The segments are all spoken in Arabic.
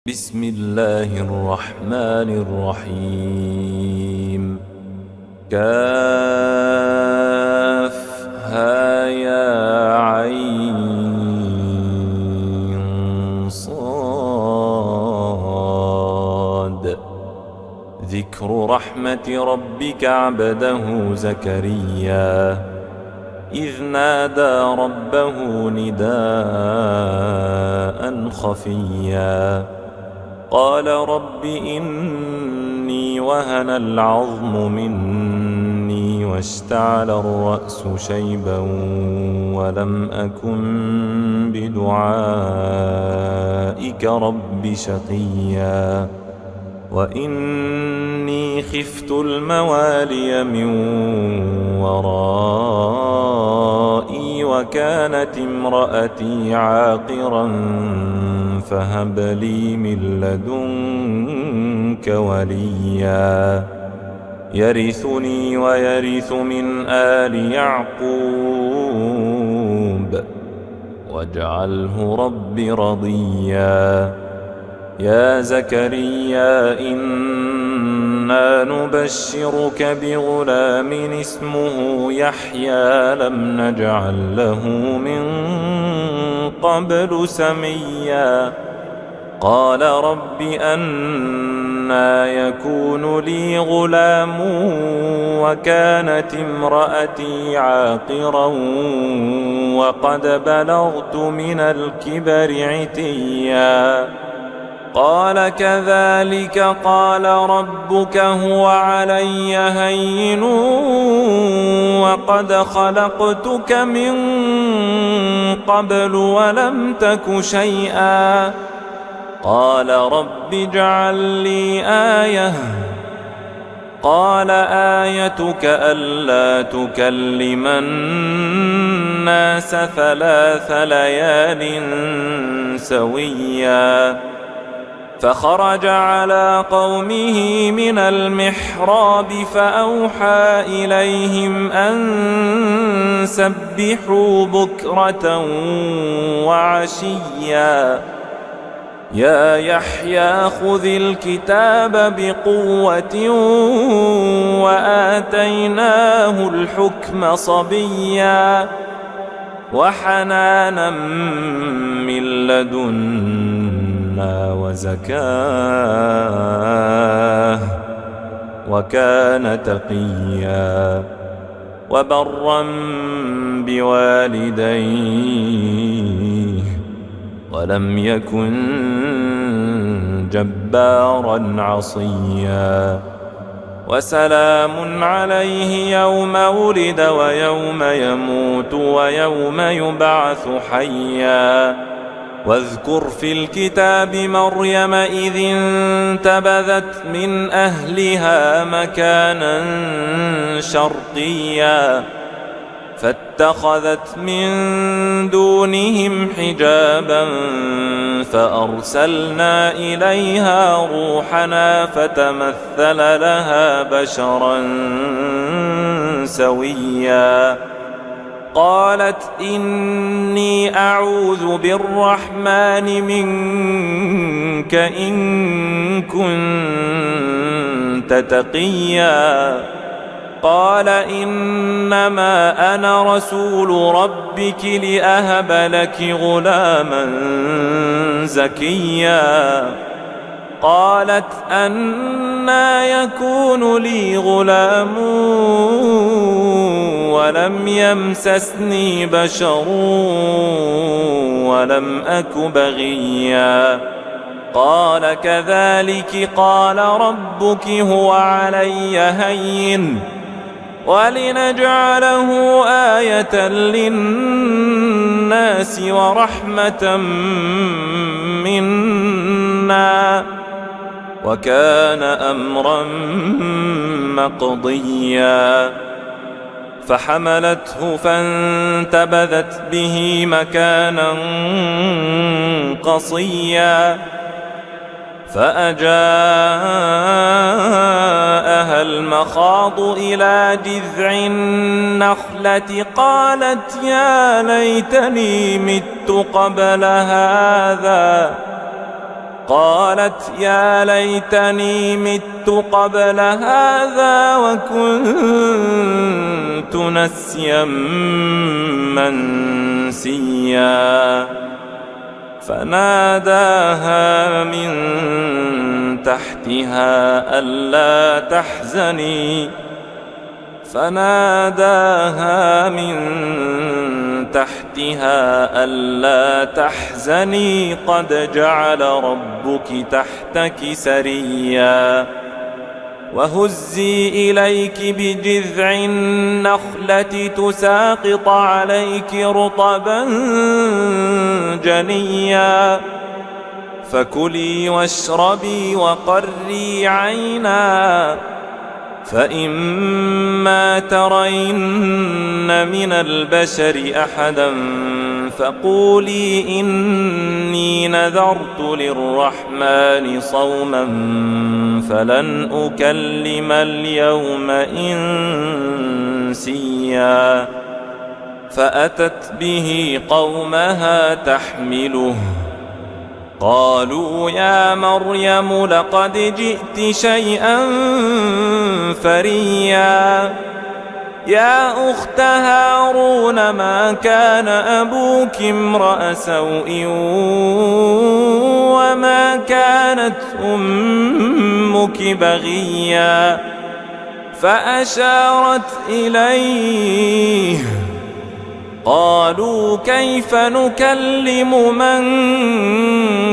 بسم الله الرحمن الرحيم. كافها يا عين صاد. ذكر رحمة ربك عبده زكريا إذ نادى ربه نداء خفيا قال رب إني وهن العظم مني واشتعل الرأس شيبا ولم أكن بدعائك رب شقيا وإني خفت الموالي من ورائي وكانت امرأتي عاقرا فهب لي من لدنك وليا يرثني ويرث من آل يعقوب واجعله رب رضيا. يا زكريا إنا نبشرك بغلام اسمه يحيى لم نجعل له من قبل سميا قال رب أنى يكون لي غلام وكانت امرأتي عاقرا وقد بلغت من الكبر عتيا قال كذلك قال ربك هو علي هين وقد خلقتك من قبل ولم تك شيئا قال رب اجعل لي آية قال آيتك ألا تكلم الناس 3 ليال سويا فخرج على قومه من المحراب فأوحى إليهم أن سبحوا بكرة وعشيا يا يحيى خذ الكتاب بقوة وآتيناه الحكم صبيا وحنانا من لدنا وزكاه وكان تقيا وبرا بوالديه ولم يكن جبارا عصيا وسلام عليه يوم ولد ويوم يموت ويوم يبعث حيا واذكر في الكتاب مريم إذ انتبذت من أهلها مكانا شرقيا فاتخذت من دونهم حجابا فأرسلنا إليها روحنا فتمثل لها بشرا سويا قالت إني أعوذ بالرحمن منك إن كنت تقيا قال إنما أنا رسول ربك لأهب لك غلاما زكيا قالت أنى يكون لي غلام ولم يمسسني بشر ولم أك بغيا قال كذلك قال ربك هو علي هين ولنجعله آية للناس ورحمة منا وكان أمرا مقضيا فحملته فانتبذت به مكانا قصيا فأجاءها المخاض إلى جذع النخلة قالت يا ليتني مت قبل هذا قالت يا ليتني مت قبل هذا وكنت نسيا منسيا فناداها من تحتها ألا تحزني قد جعل ربك تحتك سريا وهزي إليك بجذع النخلة تساقط عليك رطبا جنيا فكلي واشربي وقري عينا فإما ترين من البشر أحدا فقولي إني نذرت للرحمن صوما فلن أكلم اليوم إنسيا فأتت به قومها تحمله قالوا يا مريم لقد جئت شيئا فريا يا أخت هارون ما كان أبوك امرأ سوء وما كانت أمك بغيا فأشارت إليه قالوا كيف نكلم من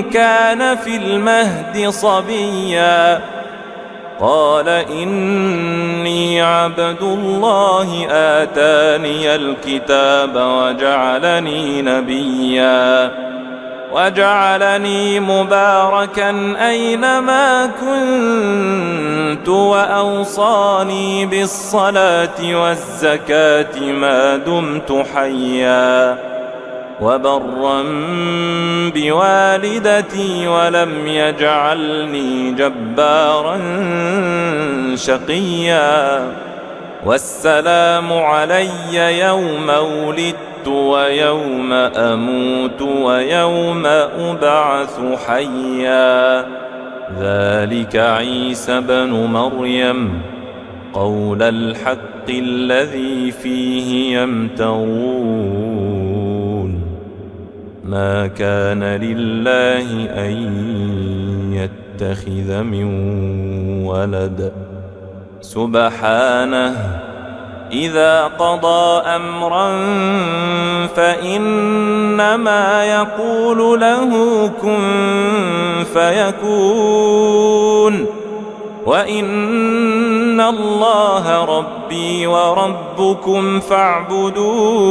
كان في المهد صبيا قال إني عبد الله آتاني الكتاب وجعلني نبيا وجعلني مباركا أينما كنت وأوصاني بالصلاة والزكاة ما دمت حيا وبرا بوالدتي ولم يجعلني جبارا شقيا والسلام علي يوم ولدت ويوم أموت ويوم أبعث حيا ذلك عيسى بن مريم قول الحق الذي فيه يمترون ما كان لله أن يتخذ من ولد سبحانه إذا قضى أمرا فإنما يقول له كن فيكون وإن الله ربي وربكم فاعبدوه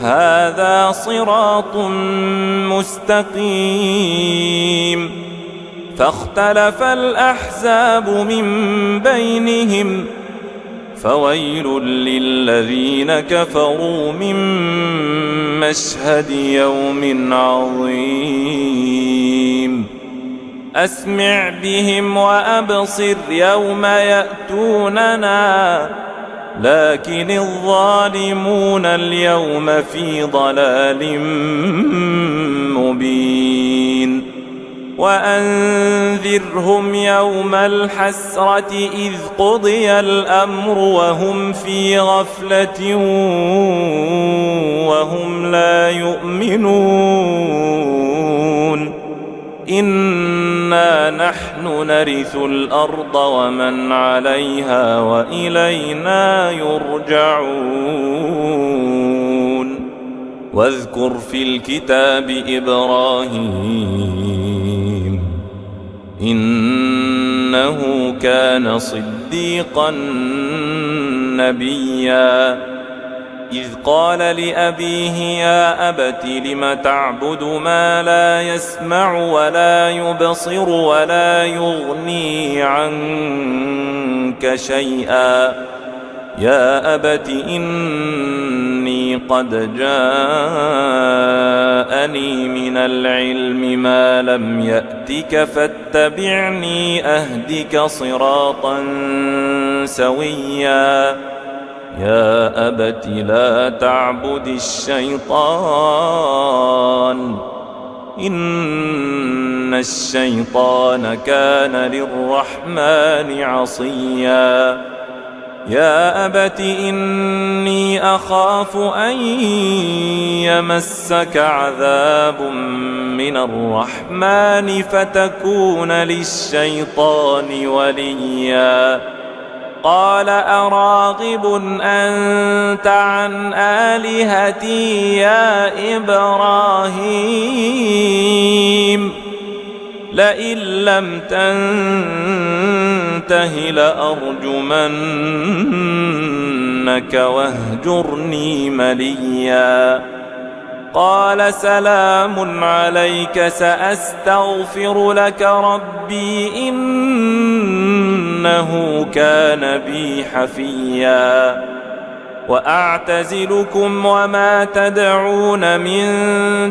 هذا صراط مستقيم فاختلف الأحزاب من بينهم فويل للذين كفروا من مشهد يوم عظيم أسمع بهم وأبصر يوم يأتوننا لكن الظالمون اليوم في ضلال مبين وأنذرهم يوم الحسرة إذ قضي الأمر وهم في غفلة وهم لا يؤمنون إنا نحن نرث الأرض ومن عليها وإلينا يرجعون واذكر في الكتاب إبراهيم إنه كان صديقا نبيا إذ قال لأبيه يا أبت لم تعبد ما لا يسمع ولا يبصر ولا يغني عنك شيئا يا أبت إني قد جاءني من العلم ما لم يأتك فاتبعني أهدك صراطا سويا يا أبت لا تعبد الشيطان إن الشيطان كان للرحمن عصيا يا أبت إني أخاف أن يمسك عذاب من الرحمن فتكون للشيطان وليا قال أراغب أنت عن آلهتي يا إبراهيم لئن لم تنته لأرجمنك واهجرني مليا قال سلام عليك سأستغفر لك ربي إنه كان بي حفيا وأعتزلكم وما تدعون من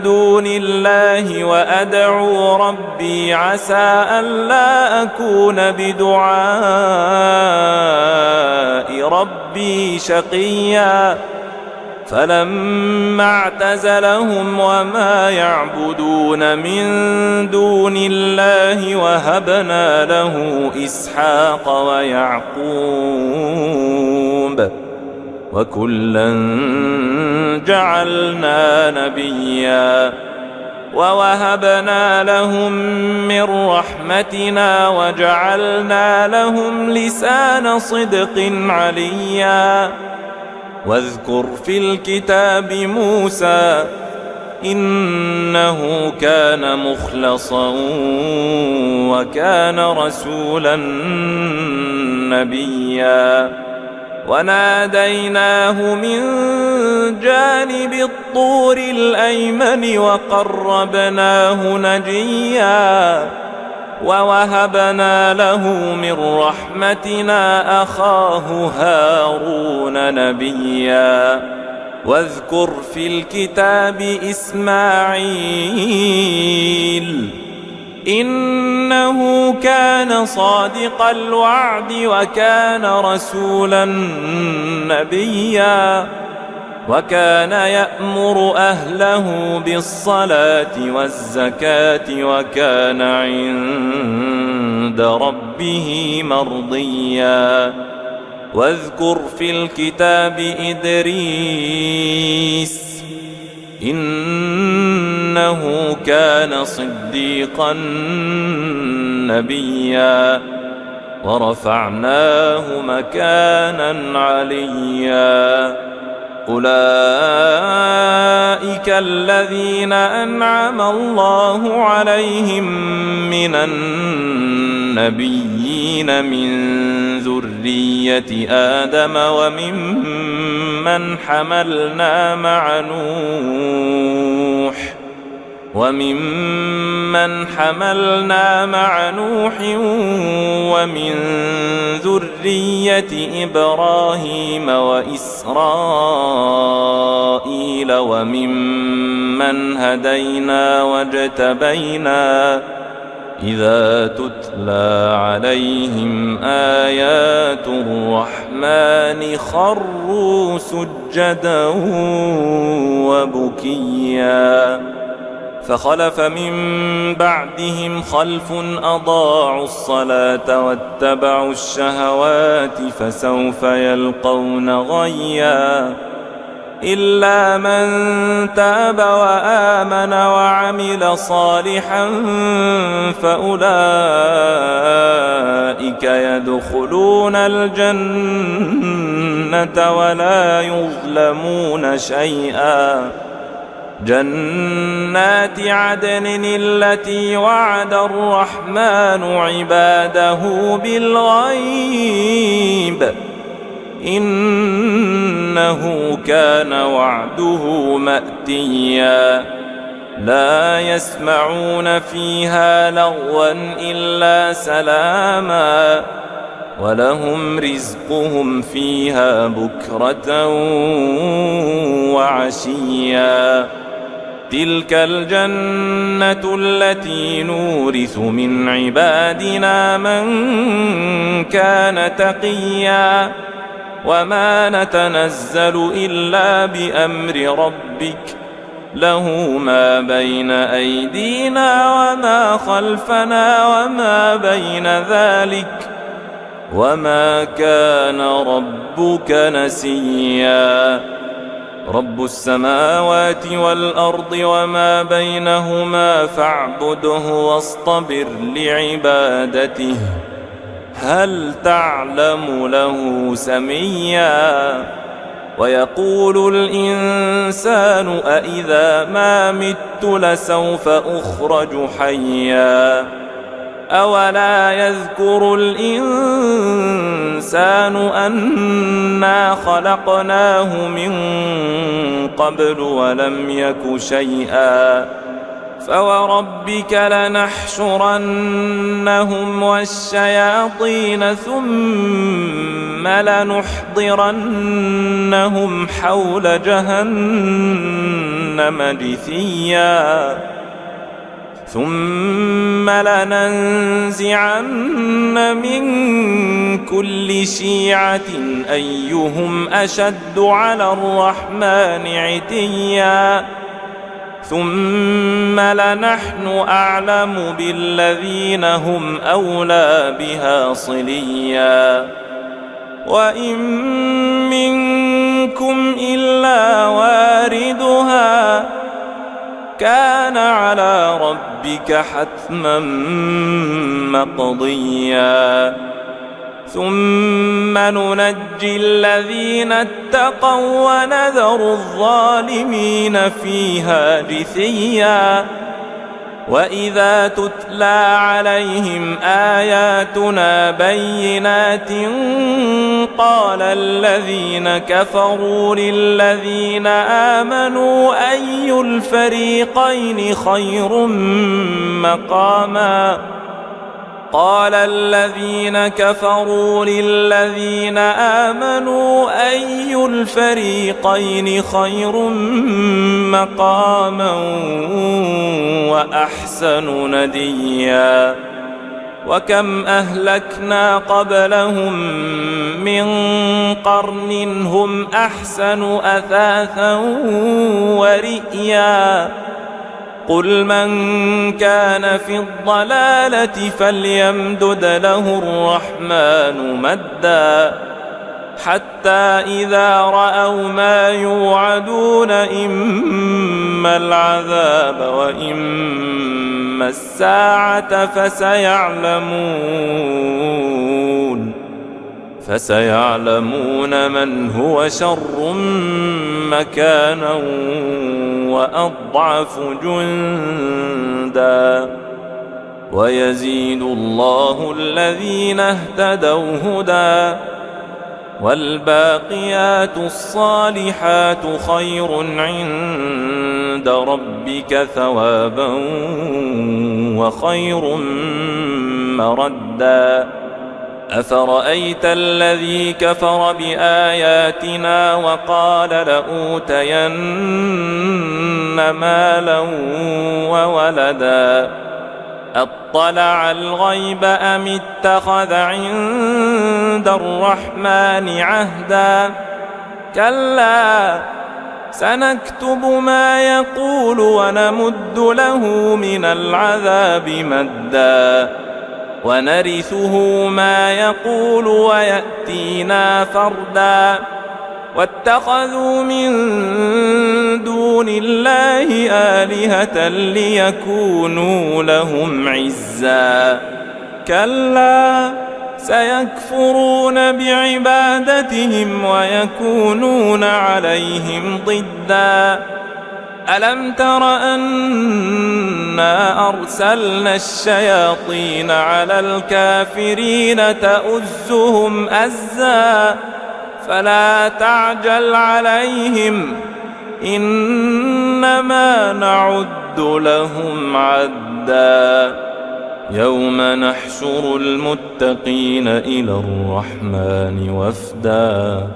دون الله وأدعو ربي عسى ألا أكون بدعاء ربي شقيا فلما اعتزلهم وما يعبدون من دون الله وهبنا له إسحاق ويعقوب وكلا جعلنا نبيا ووهبنا لهم من رحمتنا وجعلنا لهم لسان صدق عليا واذكر في الكتاب موسى إنه كان مخلصا وكان رسولا نبيا وناديناه من جانب الطور الأيمن وقربناه نجيا ووهبنا له من رحمتنا أخاه هارون نبيا واذكر في الكتاب إسماعيل إنه كان صادق الوعد وكان رسولا نبيا وكان يأمر أهله بالصلاة والزكاة وكان عند ربه مرضيا واذكر في الكتاب إدريس إنه كان صديقا نبيا ورفعناه مكانا عليا أولئك الذين أنعم الله عليهم من النبيين من ذرية آدم وممن حملنا مع نوح ومن ذرية إبراهيم وإسرائيل وممن هدينا واجتبينا إذا تتلى عليهم آيات الرحمن خروا سجدا وبكيا فخلف من بعدهم خلف أضاعوا الصلاة واتبعوا الشهوات فسوف يلقون غيا إلا من تاب وآمن وعمل صالحا فأولئك يدخلون الجنة ولا يظلمون شيئا جنات عدن التي وعد الرحمن عباده بالغيب إنه كان وعده مأتيا لا يسمعون فيها لغوا إلا سلاما ولهم رزقهم فيها بكرة وعشيا تلك الجنة التي نورث من عبادنا من كان تقيا وما نتنزل إلا بأمر ربك له ما بين أيدينا وما خلفنا وما بين ذلك وما كان ربك نسيا رب السماوات والأرض وما بينهما فاعبده واصطبر لعبادته هل تعلم له سميا ويقول الإنسان أإذا ما مت لسوف أخرج حيا أولا يذكر الإنسان أنا خلقناه من قبل ولم يك شيئا فوربك لنحشرنهم والشياطين ثم لنحضرنهم حول جهنم جثيا ثم لننزعن من كل شيعة أيهم أشد على الرحمن عتيا ثم لنحن أعلم بالذين هم أولى بها صليا وإن منكم إلا واردها كان على ربك حتما مقضيا ثم ننجي الذين اتقوا ونذر الظالمين فيها جثيا وإذا تتلى عليهم آياتنا بينات قال الذين كفروا للذين آمنوا أي الفريقين خير مقاما قال الذين كفروا للذين آمنوا أي الفريقين خير مقاما وأحسن نديا وكم أهلكنا قبلهم من قرن هم أحسن أثاثا ورئيا قل من كان في الضلالة فليمدد له الرحمن مدا حتى إذا رأوا ما يوعدون إما العذاب وإما الساعة فسيعلمون من هو شر مكانا وأضعف جندا ويزيد الله الذين اهتدوا هدى والباقيات الصالحات خير عند ربك ثوابا وخير مردا أفرأيت الذي كفر بآياتنا وقال لأوتين مالا وولدا أطلع الغيب أم اتخذ عند الرحمن عهدا كلا سنكتب ما يقول ونمد له من العذاب مدا ونرثه ما يقول ويأتينا فردا واتخذوا من دون الله آلهة ليكونوا لهم عزا كلا سيكفرون بعبادتهم ويكونون عليهم ضدا ألم تر أنا أرسلنا الشياطين على الكافرين تؤزهم أزا فلا تعجل عليهم إنما نعد لهم عدا يوم نحشر المتقين إلى الرحمن وفدا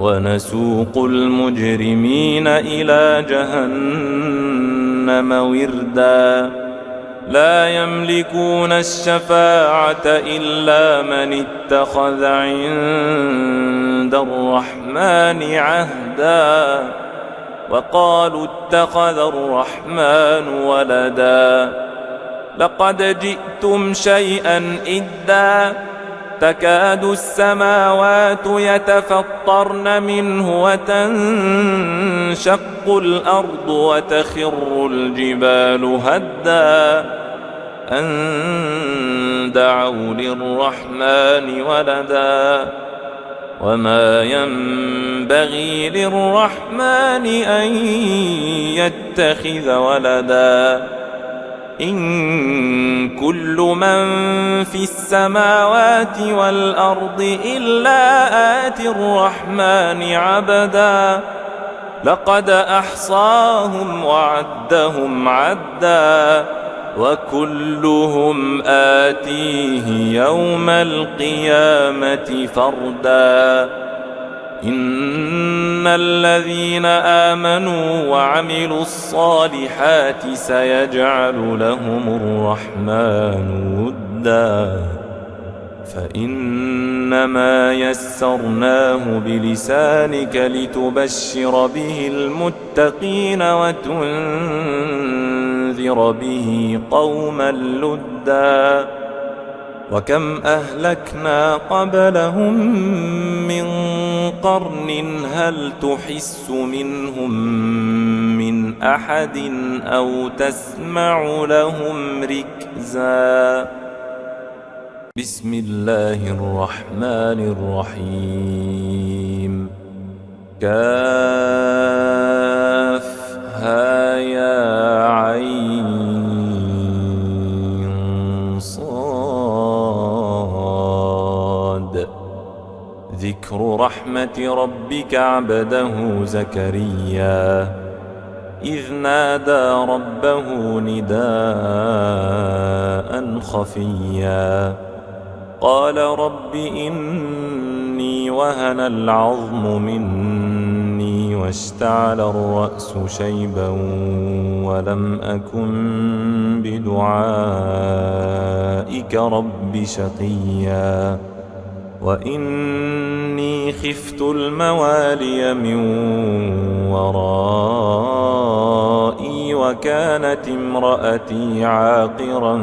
ونسوق المجرمين إلى جهنم وردا لا يملكون الشفاعة إلا من اتخذ عند الرحمن عهدا وقالوا اتخذ الرحمن ولدا لقد جئتم شيئا إدا تكاد السماوات يتفطرن منه وتنشق الأرض وتخر الجبال هدا أن دعوا للرحمن ولدا وما ينبغي للرحمن أن يتخذ ولدا إن كل من في السماوات والأرض إلا آتي الرحمن عبدا لقد أحصاهم وعدهم عدا وكلهم آتيه يوم القيامة فردا إن الذين آمنوا وعملوا الصالحات سيجعل لهم الرحمن ودا فإنما يسرناه بلسانك لتبشر به المتقين وتنذر به قوما لدا وكم أهلكنا قبلهم من قرن هل تحس منهم من أحد أو تسمع لهم ركزا بسم الله الرحمن الرحيم كافها يا عين صاد ذكر رحمة ربك عبده زكريا إذ نادى ربه نداء خفيا قال رب إني وهن العظم مني واشتعل الرأس شيبا ولم أكن بدعائك رب شقيا وإني خفت الموالي من ورائي وكانت امرأتي عاقرا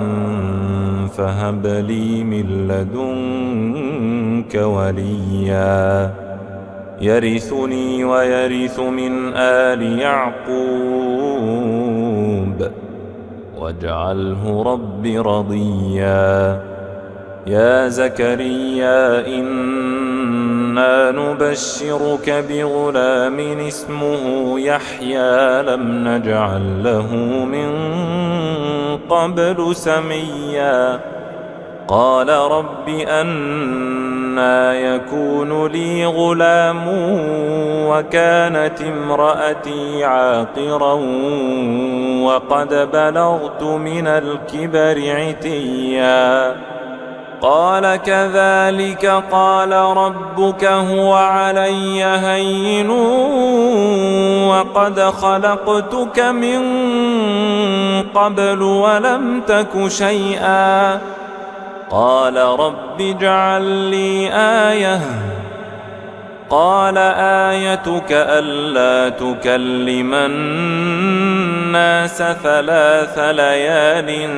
فهب لي من لدنك وليا يرثني ويرث من آل يعقوب واجعله رب رضيا يا زكريا إنا نبشرك بغلام اسمه يحيى لم نجعل له من قبل سميا قال رب أنى يكون لي غلام وكانت امرأتي عاقرا وقد بلغت من الكبر عتيا قال كذلك قال ربك هو علي هين وقد خلقتك من قبل ولم تك شيئا قال رب اجعل لي آية قال آيتك ألا تكلم الناس 3 ليال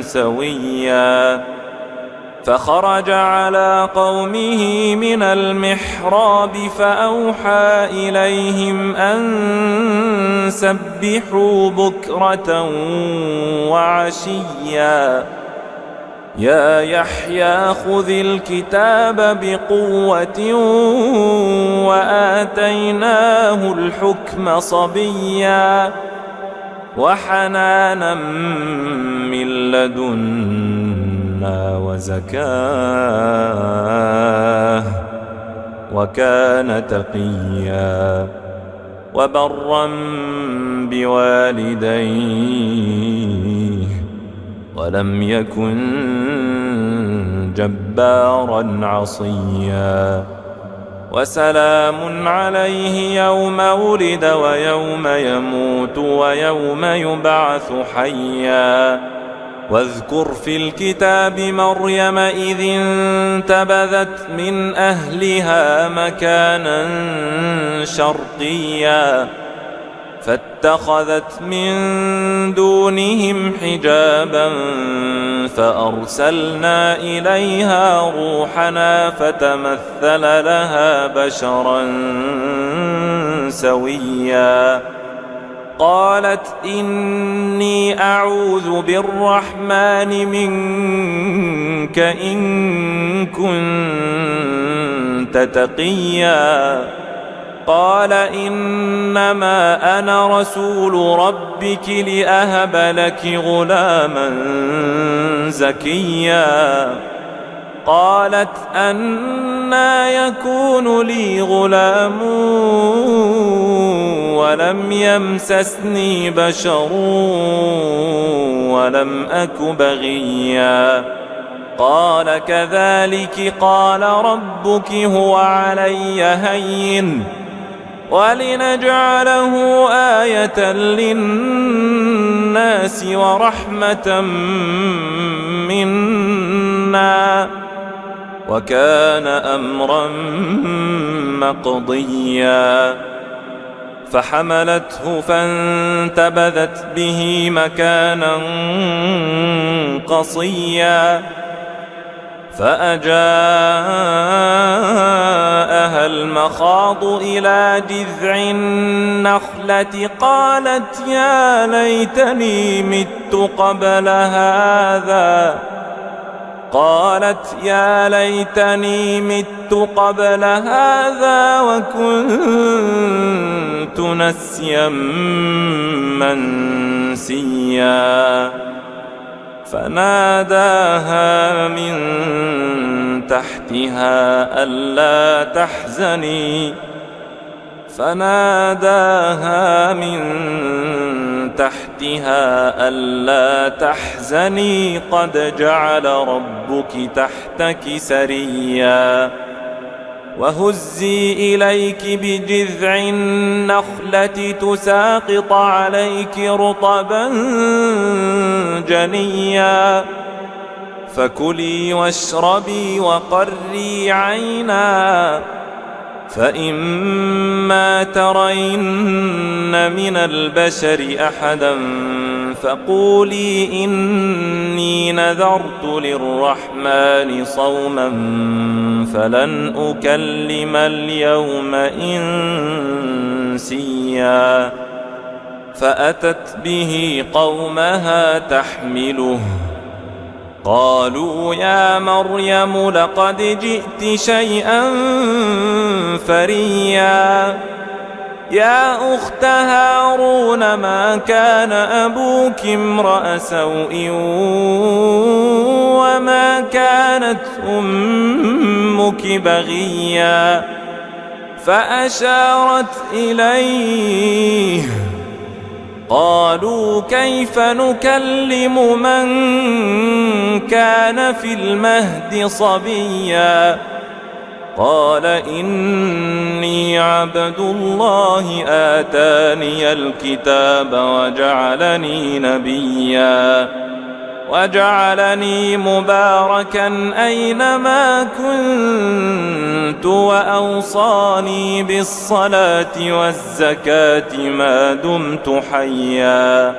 سويا فخرج على قومه من المحراب فأوحى إليهم أن سبحوا بكرة وعشيا يا يحيى خذ الكتاب بقوة وآتيناه الحكم صبيا وحنانا من لدنا وزكاه وكان تقيا وبرا بوالديه ولم يكن جبارا عصيا وسلام عليه يوم ولد ويوم يموت ويوم يبعث حيا واذكر في الكتاب مريم إذ انتبذت من أهلها مكانا شرقيا فاتخذت من دونهم حجابا فأرسلنا إليها روحنا فتمثل لها بشرا سويا قالت إني أعوذ بالرحمن منك إن كنت تقيا قال إنما أنا رسول ربك لأهب لك غلاما زكيا قالت أنى يكون لي غلام ولم يمسسني بشر ولم أك بغيا قال كذلك قال ربك هو علي هين ولنجعله آية للناس ورحمة منا وكان أمرا مقضيا فحملته فانتبذت به مكانا قصيا فأجاءها المخاض إلى جذع النخلة قالت يا ليتني مت قبل هذا وكنت نسيا منسيا فناداها من تحتها ألا تحزني قد جعل ربك تحتك سريا وهزي إليك بجذع النخلة تساقط عليك رطبا جنيا فكلي واشربي وقري عينا فإما ترين من البشر أحدا فقولي إني نذرت للرحمن صوما فلن أكلم اليوم إنسيا فأتت به قومها تحمله قالوا يا مريم لقد جئت شيئا فريا يا أخت هارون ما كان أبوك امرأ سوء وما كانت أمك بغيا فأشارت إليه قالوا كيف نكلم من كان في المهد صبيا قال إني عبد الله آتاني الكتاب وجعلني نبيا وجعلني مباركا أينما كنت وأوصاني بالصلاة والزكاة ما دمت حيا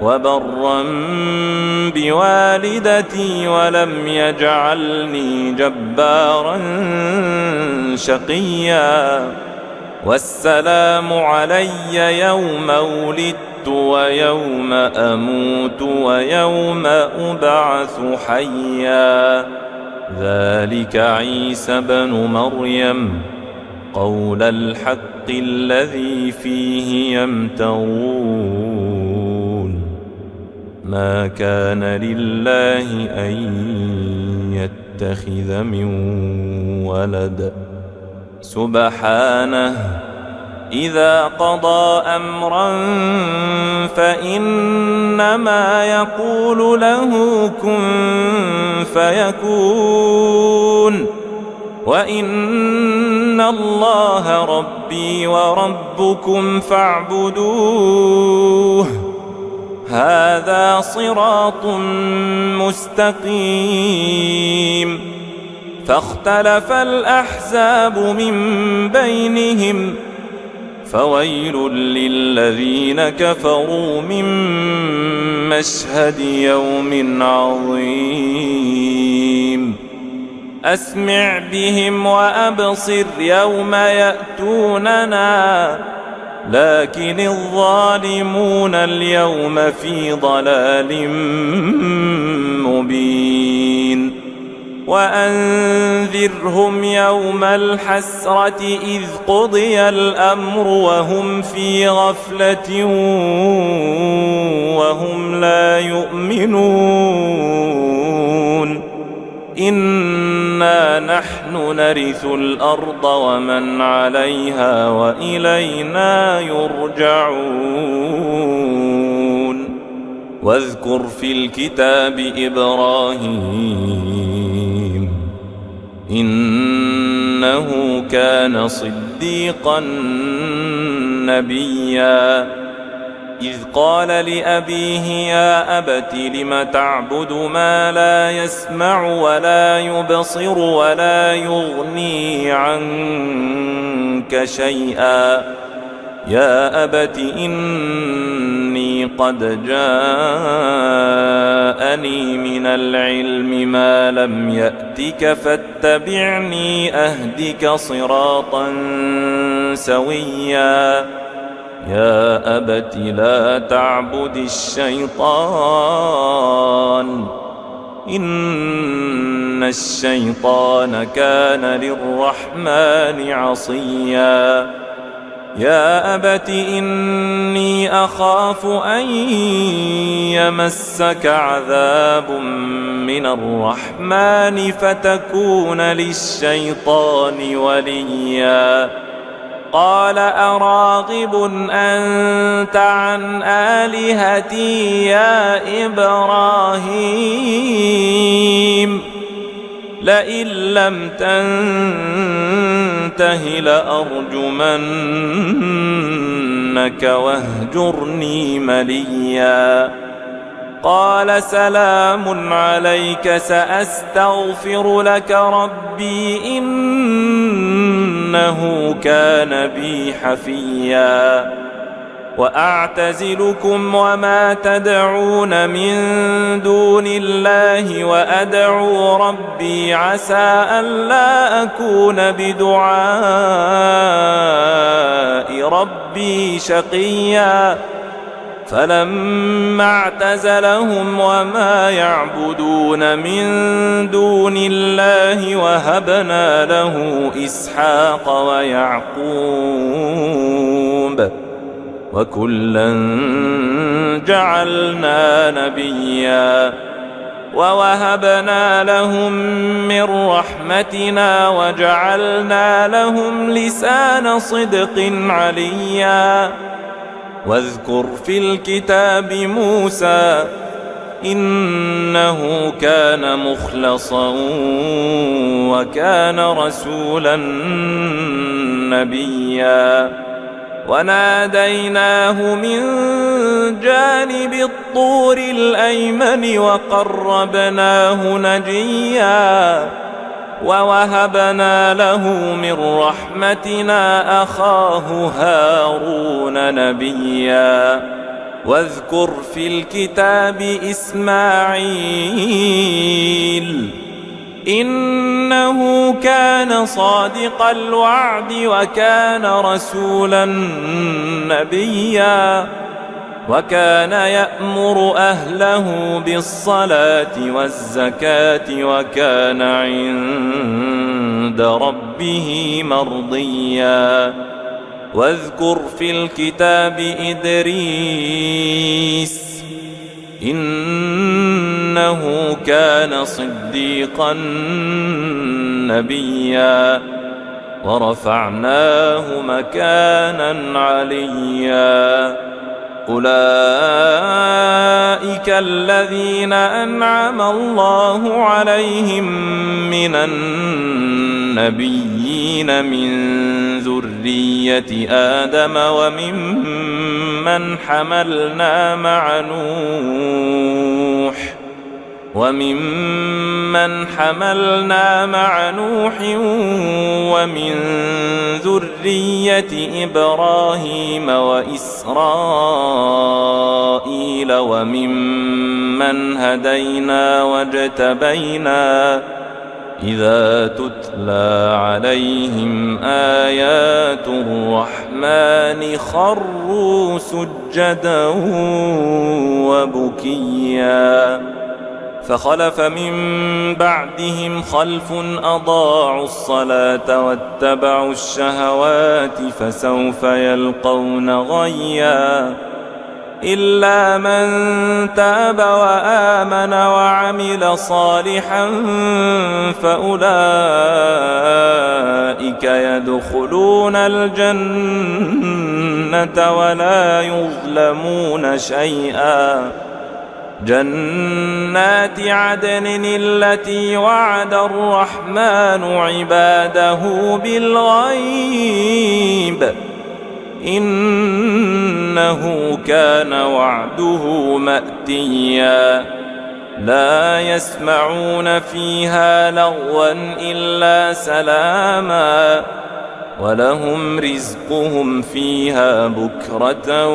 وبرا بوالدتي ولم يجعلني جبارا شقيا والسلام علي يوم ولدت ويوم أموت ويوم أبعث حيا ذلك عيسى بن مريم قول الحق الذي فيه يمترون ما كان لله أن يتخذ من ولد سبحانه إذا قضى أمرا فإنما يقول له كن فيكون وإن الله ربي وربكم فاعبدوه هذا صراط مستقيم فاختلف الأحزاب من بينهم فويل للذين كفروا من مشهد يوم عظيم أسمع بهم وأبصر يوم يأتوننا لكن الظالمون اليوم في ضلال مبين وأنذرهم يوم الحسرة إذ قضي الأمر وهم في غفلة وهم لا يؤمنون إنا نحن نرث الأرض ومن عليها وإلينا يرجعون واذكر في الكتاب إبراهيم إنه كان صديقا نبيا إذ قال لأبيه يا أبت لم تعبد ما لا يسمع ولا يبصر ولا يغني عنك شيئا يا أبت إني قد جاءني من العلم ما لم يأتك فاتبعني أهدك صراطا سويا يا أبت لا تعبد الشيطان إن الشيطان كان للرحمن عصيا يا أبت إني أخاف أن يمسك عذاب من الرحمن فتكون للشيطان وليا قال أراغب أنت عن آلهتي يا إبراهيم لئن لم تنته لأرجمنك واهجرني مليا قال سلام عليك سأستغفر لك ربي إنه كان بي حفيا وأعتزلكم وما تدعون من دون الله وأدعو ربي عسى ألا أكون بدعاء ربي شقيا فلما اعتزلهم وما يعبدون من دون الله وهبنا له إسحاق ويعقوب وكلا جعلنا نبيا ووهبنا لهم من رحمتنا وجعلنا لهم لسان صدق عليا واذكر في الكتاب موسى إنه كان مخلصا وكان رسولا نبيا وناديناه من جانب الطور الأيمن وقربناه نجيا ووهبنا له من رحمتنا أخاه هارون نبيا واذكر في الكتاب إسماعيل إنه كان صادق الوعد وكان رسولا نبيا وكان يأمر أهله بالصلاة والزكاة وكان عند ربه مرضيا واذكر في الكتاب إدريس إنه كان صديقا نبيا ورفعناه مكانا عليا أولئك الذين أنعم الله عليهم من النبيين من ذرية آدم وممن حملنا مع نوح وممن حملنا مع نوح ومن ذرية إبراهيم وإسرائيل وممن هدينا واجتبينا إذا تتلى عليهم آيات الرحمن خروا سجدا وبكيا فخلف من بعدهم خلف أضاعوا الصلاة واتبعوا الشهوات فسوف يلقون غيا إلا من تاب وآمن وعمل صالحا فأولئك يدخلون الجنة ولا يظلمون شيئا جنات عدن التي وعد الرحمن عباده بالغيب إنه كان وعده مأتيا لا يسمعون فيها لغوا إلا سلاما ولهم رزقهم فيها بكرة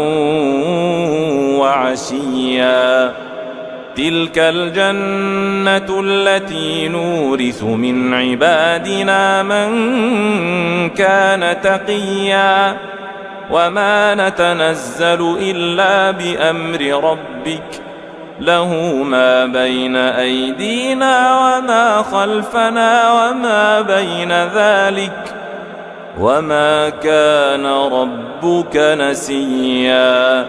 وعشيا تلك الجنة التي نورث من عبادنا من كان تقيا وما نتنزل إلا بأمر ربك له ما بين أيدينا وما خلفنا وما بين ذلك وما كان ربك نسيا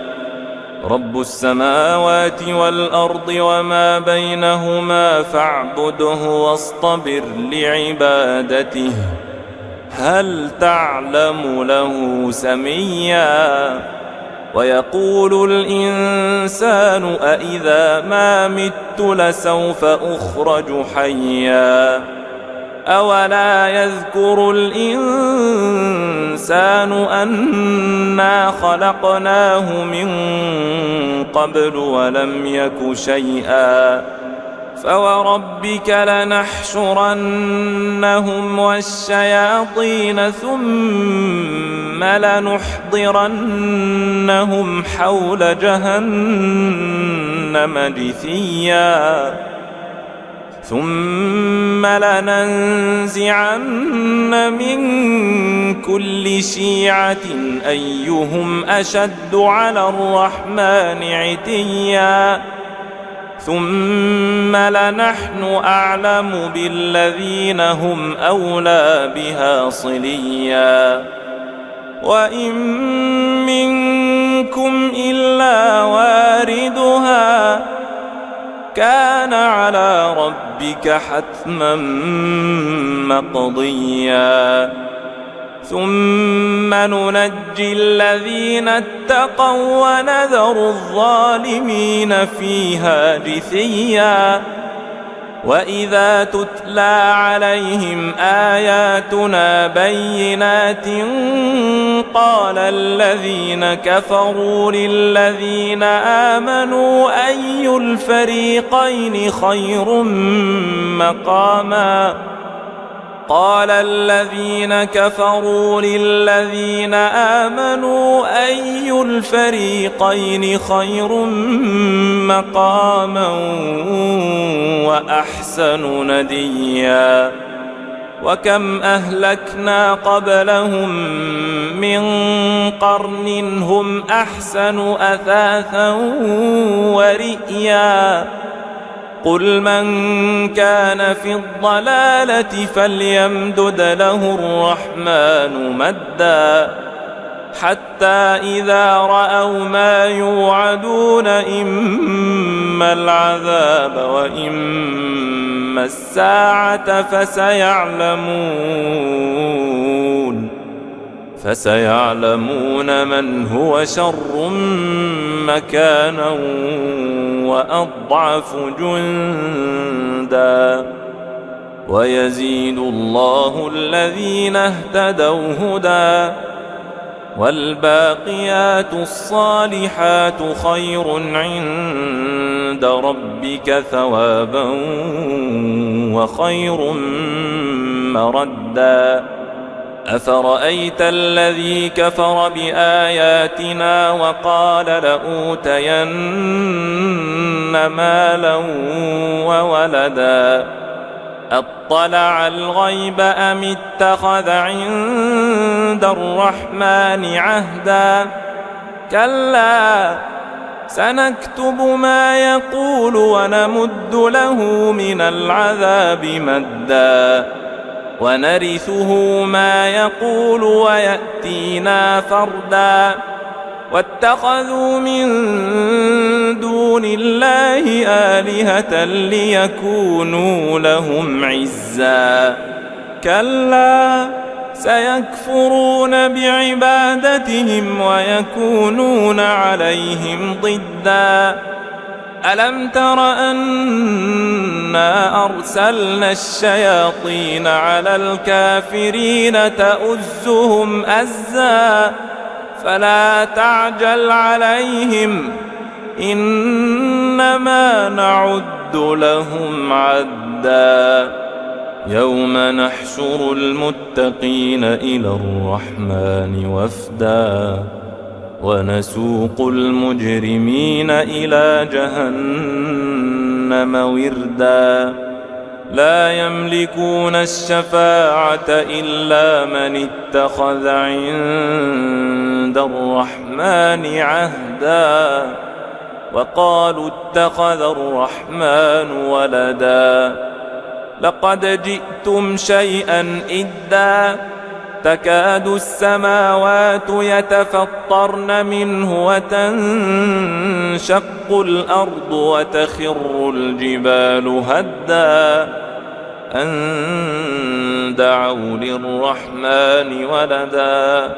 رب السماوات والأرض وما بينهما فاعبده واصطبر لعبادته هل تعلم له سميا ويقول الإنسان أإذا ما مت لسوف أخرج حيا أولا يذكر الإنسان أنا خلقناه من قبل ولم يك شيئا فوربك لنحشرنهم والشياطين ثم لنحضرنهم حول جهنم جثيا ثم لننزعن من كل شيعة أيهم أشد على الرحمن عتيا ثم لنحن أعلم بالذين هم أولى بها صليا وإن منكم إلا واردها كان على ربك حتما مقضيا ثم ننجي الذين اتقوا ونذر الظالمين فيها جثيا وإذا تتلى عليهم آياتنا بينات قال الذين كفروا للذين آمنوا أي الفريقين خير مقاما قال الذين كفروا للذين آمنوا أي الفريقين خير مقاما وأحسن نديا وكم أهلكنا قبلهم من قرن هم أحسن أثاثا ورئيا قل من كان في الضلالة فليمدد له الرحمن مدا حتى إذا رأوا ما يوعدون إما العذاب وإما الساعة فسيعلمون من هو شر مكانا وأضعف جندا ويزيد الله الذين اهتدوا هدى والباقيات الصالحات خير عند عند ربك ثوابا وخير مردا أفرأيت الذي كفر بآياتنا وقال لأوتين مالا وولدا أطلع الغيب أم اتخذ عند الرحمن عهدا كلا سنكتب ما يقول ونمد له من العذاب مدا ونرثه ما يقول ويأتينا فردا واتخذوا من دون الله آلهة ليكونوا لهم عزا كلا سيكفرون بعبادتهم ويكونون عليهم ضدا ألم تر أنا أرسلنا الشياطين على الكافرين تؤزهم أزا فلا تعجل عليهم إنما نعد لهم عدا يوم نحشر المتقين إلى الرحمن وفدا ونسوق المجرمين إلى جهنم وردا لا يملكون الشفاعة إلا من اتخذ عند الرحمن عهدا وقالوا اتخذ الرحمن ولدا لقد جئتم شيئا إدا تكاد السماوات يتفطرن منه وتنشق الأرض وتخر الجبال هدا أن دعوا للرحمن ولدا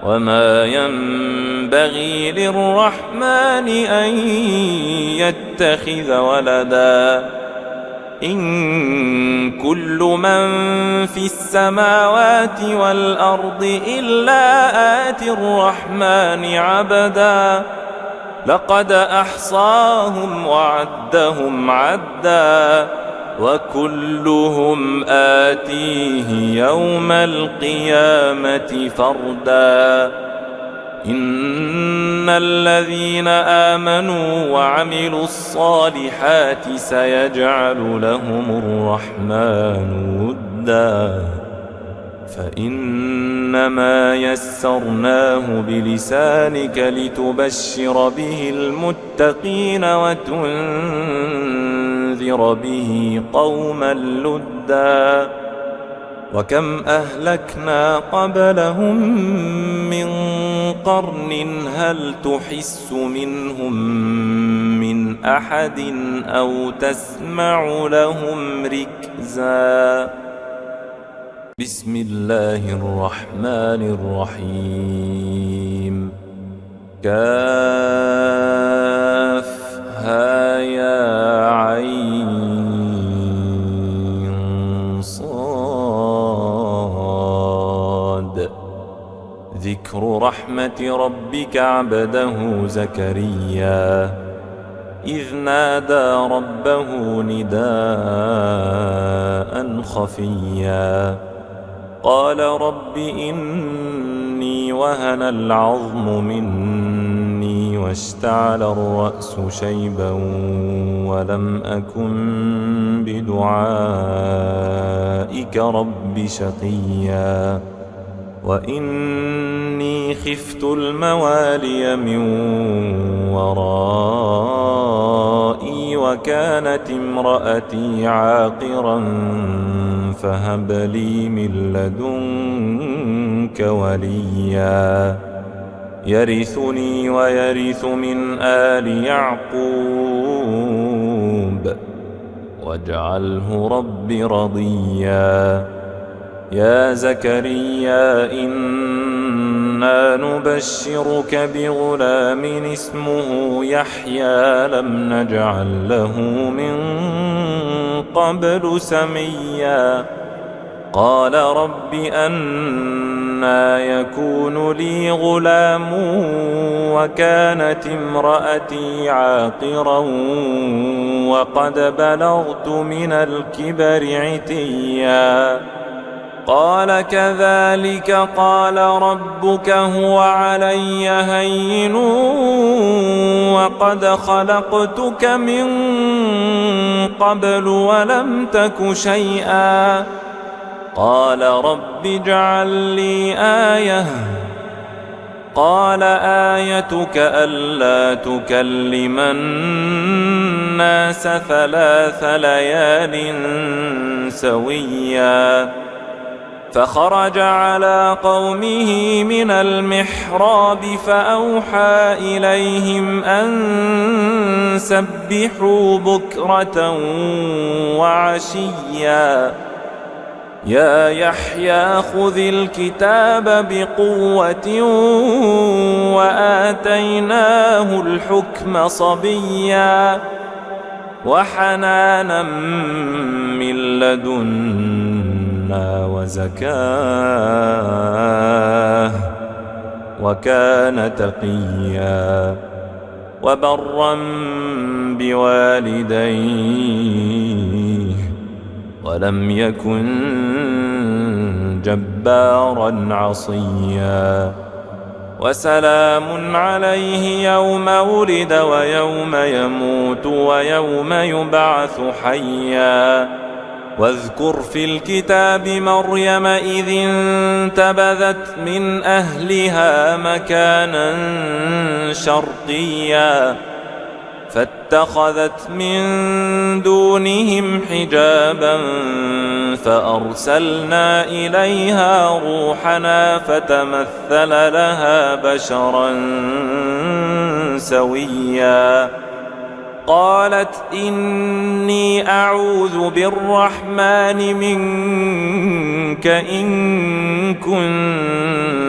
وما ينبغي للرحمن أن يتخذ ولدا إن كل من في السماوات والأرض إلا آتي الرحمن عبدا لقد أحصاهم وعدهم عدا وكلهم آتيه يوم القيامة فردا إن الذين آمنوا وعملوا الصالحات سيجعل لهم الرحمن ودا فإنما يسرناه بلسانك لتبشر به المتقين وتنذر به قوما لدا وكم أهلكنا قبلهم من قرن هل تحس منهم من أحد أو تسمع لهم ركزا بسم الله الرحمن الرحيم كافها يا عين صاد ذكر رحمة ربك عبده زكريا إذ نادى ربه نداء خفيا قال رب إني وهن العظم مني واشتعل الرأس شيبا ولم أكن بدعائك رب شقيا وإني خفت الموالي من ورائي وكانت امرأتي عاقرا فهب لي من لدنك وليا يرثني ويرث من آل يعقوب واجعله رب رضيا يا زكريا إنا نبشرك بغلام اسمه يحيى لم نجعل له من قبل سميا قال رب أنى أنى يكون لي غلام وكانت امرأتي عاقرا وقد بلغت من الكبر عتيا قال كذلك قال ربك هو علي هين وقد خلقتك من قبل ولم تك شيئا قال رب اجعل لي آية قال آيتك ألا تكلم الناس 3 ليال سويا فخرج على قومه من المحراب فأوحى إليهم أن سبحوا بكرة وعشيا يا يحيى خذ الكتاب بقوة وآتيناه الحكم صبيا وحنانا من لدنا وزكاه وكان تقيا وبرا بوالديه ولم يكن جبارا عصيا وسلام عليه يوم ولد ويوم يموت ويوم يبعث حيا واذكر في الكتاب مريم إذ انتبذت من أهلها مكانا شرقيا فاتخذت من دونهم حجابا فأرسلنا إليها روحنا فتمثل لها بشرا سويا قالت إني أعوذ بالرحمن منك إن كنت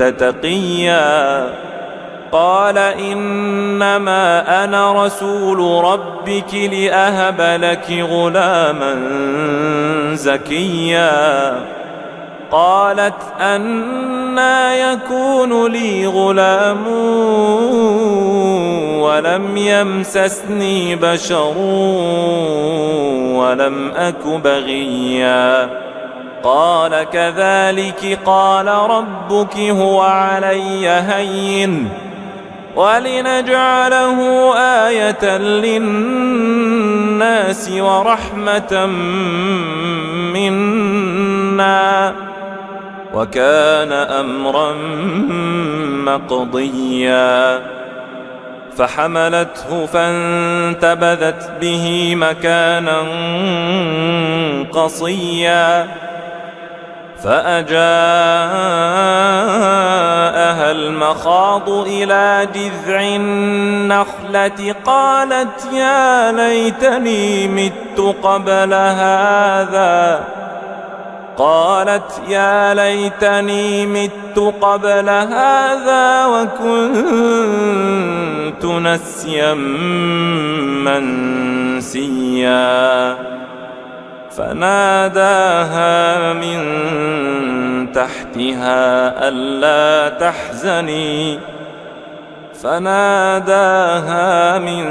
تقيا قال إنما أنا رسول ربك لأهب لك غلاما زكيا قالت أنى يكون لي غلام ولم يمسسني بشر ولم أك بغيا قال كذلك قال ربك هو علي هين ولنجعله آية للناس ورحمة منا وكان أمرا مقضيا فحملته فانتبذت به مكانا قصيا فأجاءها المخاض إلى جذع النخلة قالت يا ليتني مت قبل هذا وكنت نسيا منسيا فناداها من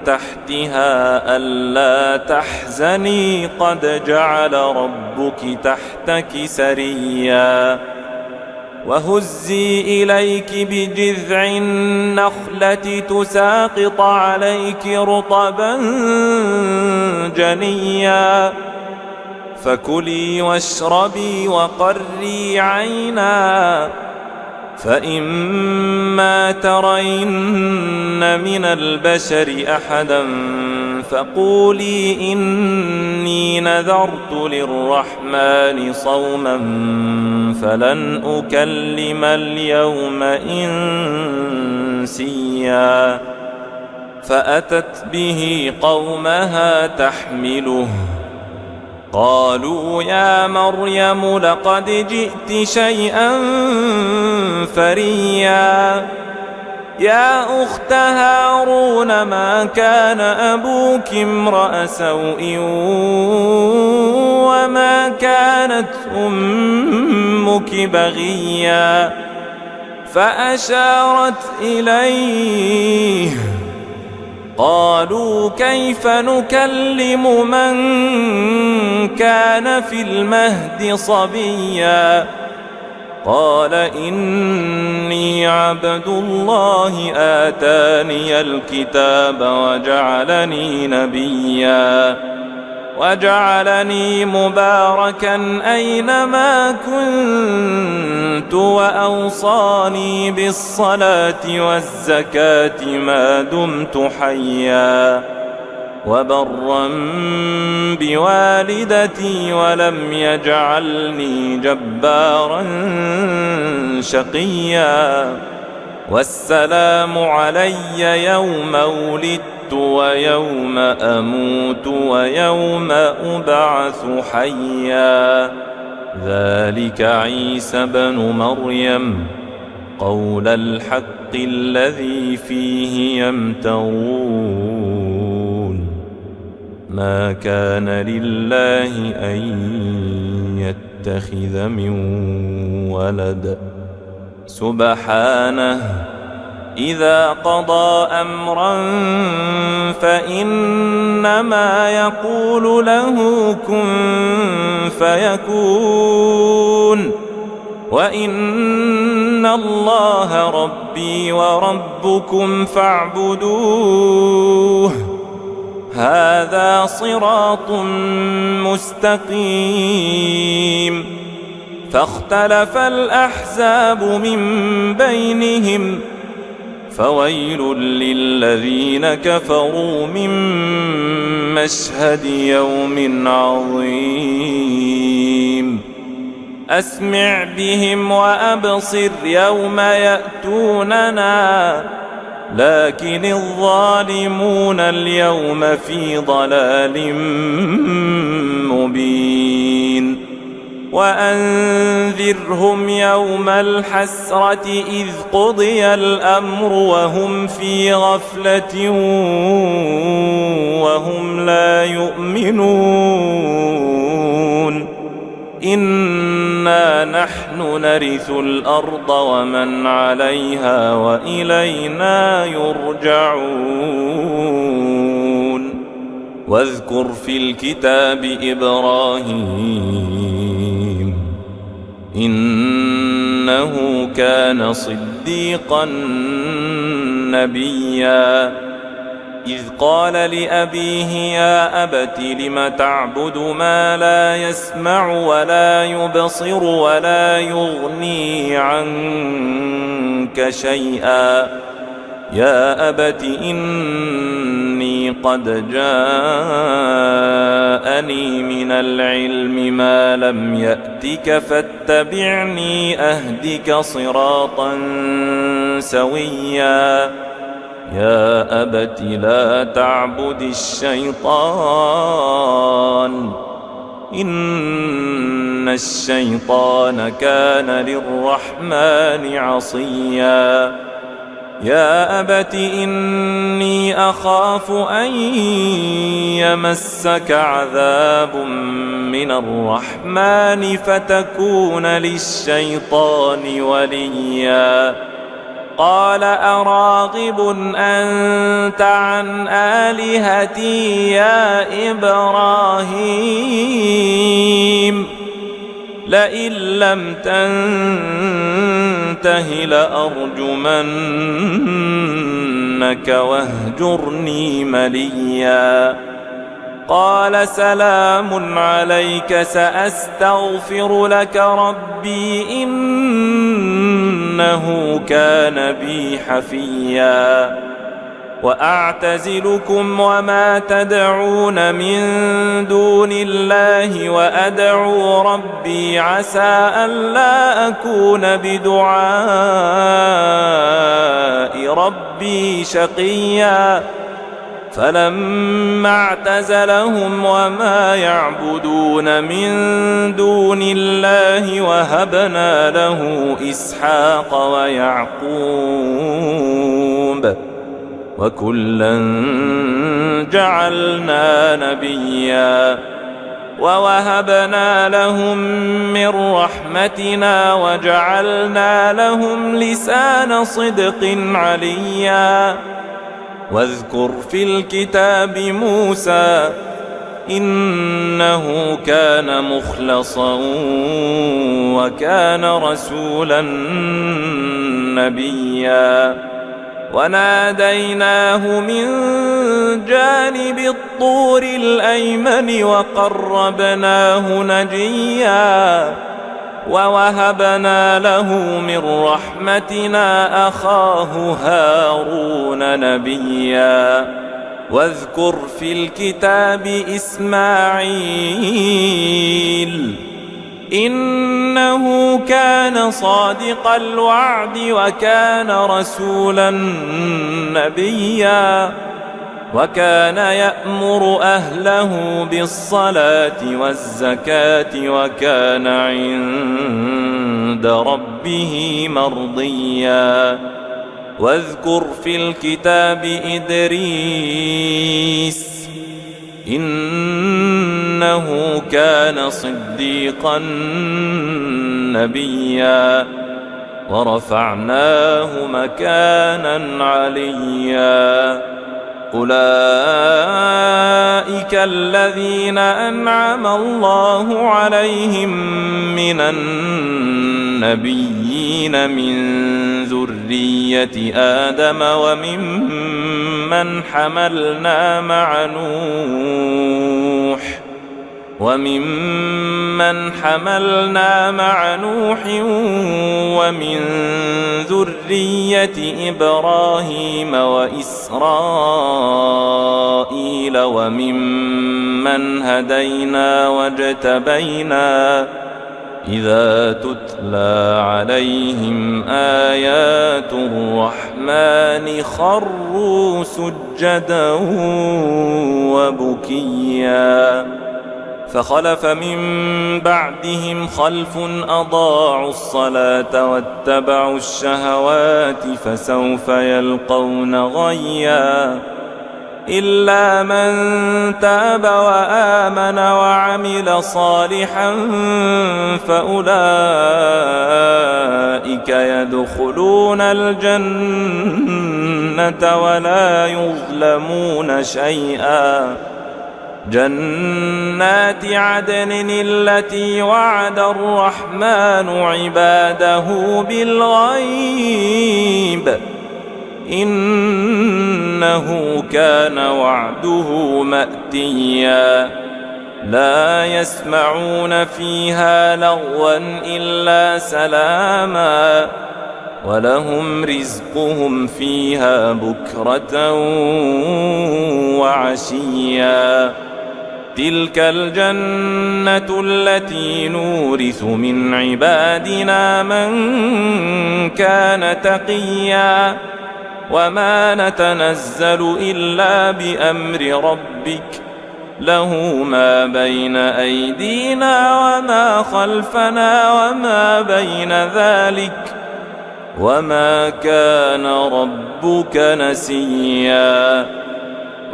تحتها ألا تحزني قد جعل ربك تحتك سريا وهزي إليك بجذع النخلة تساقط عليك رطبا جنيا فكلي واشربي وقري عينا فإما ترين من البشر أحدا فقولي إني نذرت للرحمن صوما فلن أكلم اليوم إنسيا فأتت به قومها تحمله قالوا يا مريم لقد جئت شيئا فريا يا أخت هارون ما كان أبوك امرأ سوء وما كانت أمك بغيا فأشارت إليه قالوا كيف نكلم من كان في المهد صبيا قال إني عبد الله آتاني الكتاب وجعلني نبيا وجعلني مباركا أينما كنت وأوصاني بالصلاة والزكاة ما دمت حيا وبرا بوالدتي ولم يجعلني جبارا شقيا والسلام علي يوم ولدت ويوم أموت ويوم أبعث حيا ذلك عيسى بن مريم قول الحق الذي فيه يمترون ما كان لله أن يتخذ من ولد سبحانه إذا قضى أمرا فإنما يقول له كن فيكون وإن الله ربي وربكم فاعبدوه هذا صراط مستقيم فاختلف الأحزاب من بينهم فويل للذين كفروا من مشهد يوم عظيم أسمع بهم وأبصر يوم يأتوننا لكن الظالمون اليوم في ضلال مبين وأنذرهم يوم الحسرة إذ قضي الأمر وهم في غفلة وهم لا يؤمنون إنا نحن نرث الأرض ومن عليها وإلينا يرجعون واذكر في الكتاب إبراهيم إنه كان صديقا نبيا إذ قال لأبيه يا أبت لم تعبد ما لا يسمع ولا يبصر ولا يغني عنك شيئا يا أبت إني قد جاءني من العلم ما لم يأتك فاتبعني أهدك صراطا سويا يا أبت لا تعبد الشيطان إن الشيطان كان للرحمن عصيا يا أبت إني أخاف أن يمسك عذاب من الرحمن فتكون للشيطان وليا قال أراغب أنت عن آلهتي يا إبراهيم لئن لم تنته لأرجمنك واهجرني مليا قال سلام عليك سأستغفر لك ربي إنه كان بي حفيا وأعتزلكم وما تدعون من دون الله وأدعو ربي عسى ألا أكون بدعاء ربي شقيا فلما اعتزلهم وما يعبدون من دون الله وهبنا له إسحاق ويعقوب الذنوب وكلا جعلنا نبيا ووهبنا لهم من رحمتنا وجعلنا لهم لسان صدق عليا واذكر في الكتاب موسى إنه كان مخلصا وكان رسولا نبيا وناديناه من جانب الطور الأيمن وقربناه نجيا ووهبنا له من رحمتنا أخاه هارون نبيا واذكر في الكتاب إسماعيل إنه كان صادق الوعد وكان رسولا نبيا وكان يأمر أهله بالصلاة والزكاة وكان عند ربه مرضيا واذكر في الكتاب إدريس إنه كان صديقا نبيا ورفعناه مكانا عليا أولئك الذين أنعم الله عليهم من النبيين من ذرية آدم وممن حملنا مع نوح ومن ذرية إبراهيم وإسرائيل وممن هدينا واجتبينا إذا تتلى عليهم آيات الرحمن خروا سجدا وبكيا فخلف من بعدهم خلف أضاعوا الصلاة واتبعوا الشهوات فسوف يلقون غيا إلا من تاب وآمن وعمل صالحا فأولئك يدخلون الجنة ولا يظلمون شيئا جنات عدن التي وعد الرحمن عباده بالغيب إنه كان وعده مأتيا لا يسمعون فيها لغوا إلا سلاما ولهم رزقهم فيها بكرة وعشيا تلك الجنة التي نورث من عبادنا من كان تقيا وما نتنزل إلا بأمر ربك له ما بين أيدينا وما خلفنا وما بين ذلك وما كان ربك نسيا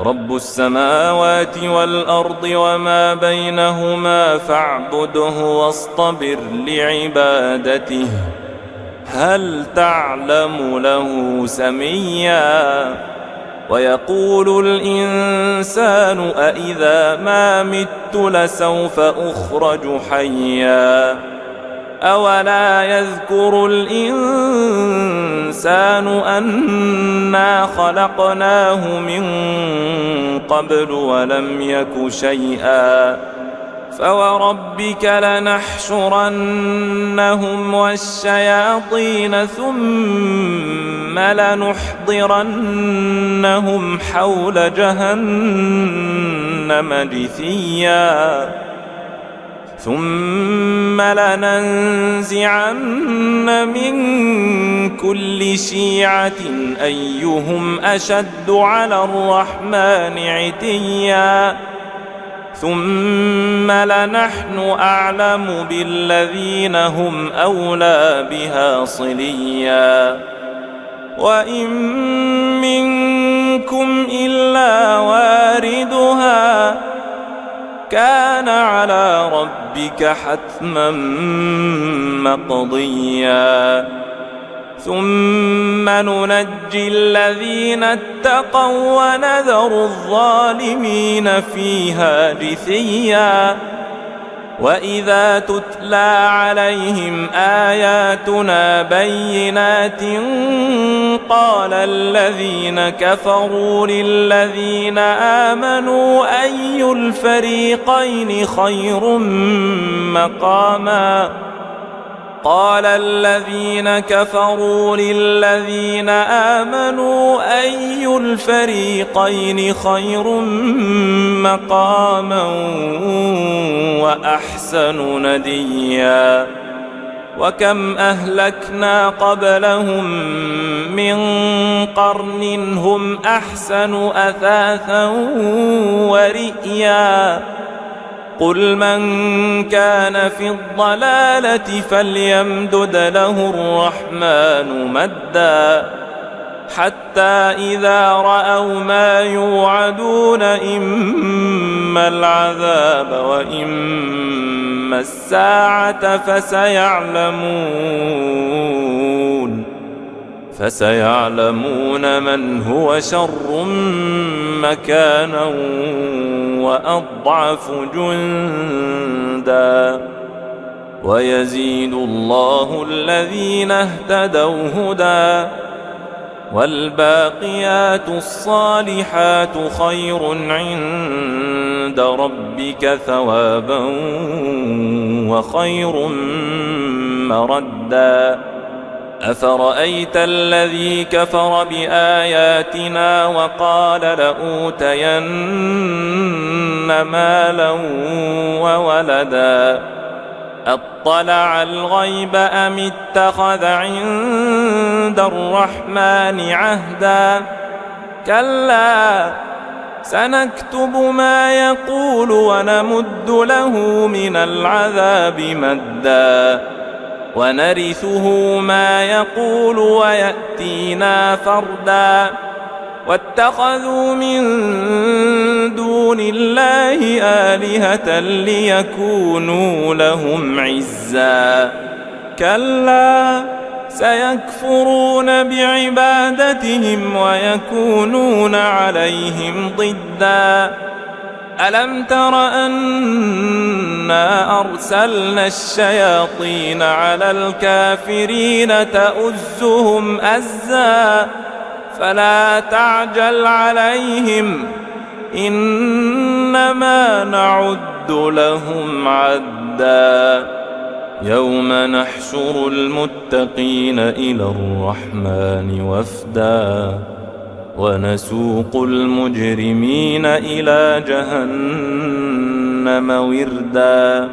رب السماوات والأرض وما بينهما فاعبده واصطبر لعبادته هل تعلم له سميا ويقول الإنسان أإذا ما مت لسوف أخرج حيا أولا يذكر الإنسان أنا خلقناه من قبل ولم يك شيئا فوربك لنحشرنهم والشياطين ثم لنحضرنهم حول جهنم جثيا ثم لننزعن من كل شيعة أيهم أشد على الرحمن عتيا ثم لنحن أعلم بالذين هم أولى بها صليا وإن منكم إلا واردها كان على ربك حتما مقضيا ثم ننجي الذين اتقوا ونذر الظالمين فيها جثيا وإذا تتلى عليهم آياتنا بينات قال الذين كفروا للذين آمنوا أي الفريقين خير مقاما قال الذين كفروا للذين آمنوا أي الفريقين خير مقاما وأحسن نديا وكم أهلكنا قبلهم من قرن هم أحسن أثاثا ورئيا قل من كان في الضلالة فليمدد له الرحمن مدا حتى إذا رأوا ما يوعدون إما العذاب وإما الساعة فسيعلمون من هو شر مكانا وأضعف جندا ويزيد الله الذين اهتدوا هدى والباقيات الصالحات خير عند ربك ثوابا وخير مردا أفرأيت الذي كفر بآياتنا وقال لأوتين مالا وولدا أطلع الغيب أم اتخذ عند الرحمن عهدا كلا سنكتب ما يقول ونمد له من العذاب مدا ونرثه ما يقول ويأتينا فردا واتخذوا من دون الله آلهة ليكونوا لهم عزا كلا سيكفرون بعبادتهم ويكونون عليهم ضدا ألم تر أنا أرسلنا الشياطين على الكافرين تؤزهم أزا فلا تعجل عليهم إنما نعد لهم عدا يوم نحشر المتقين إلى الرحمن وفدا ونسوق المجرمين إلى جهنم وردا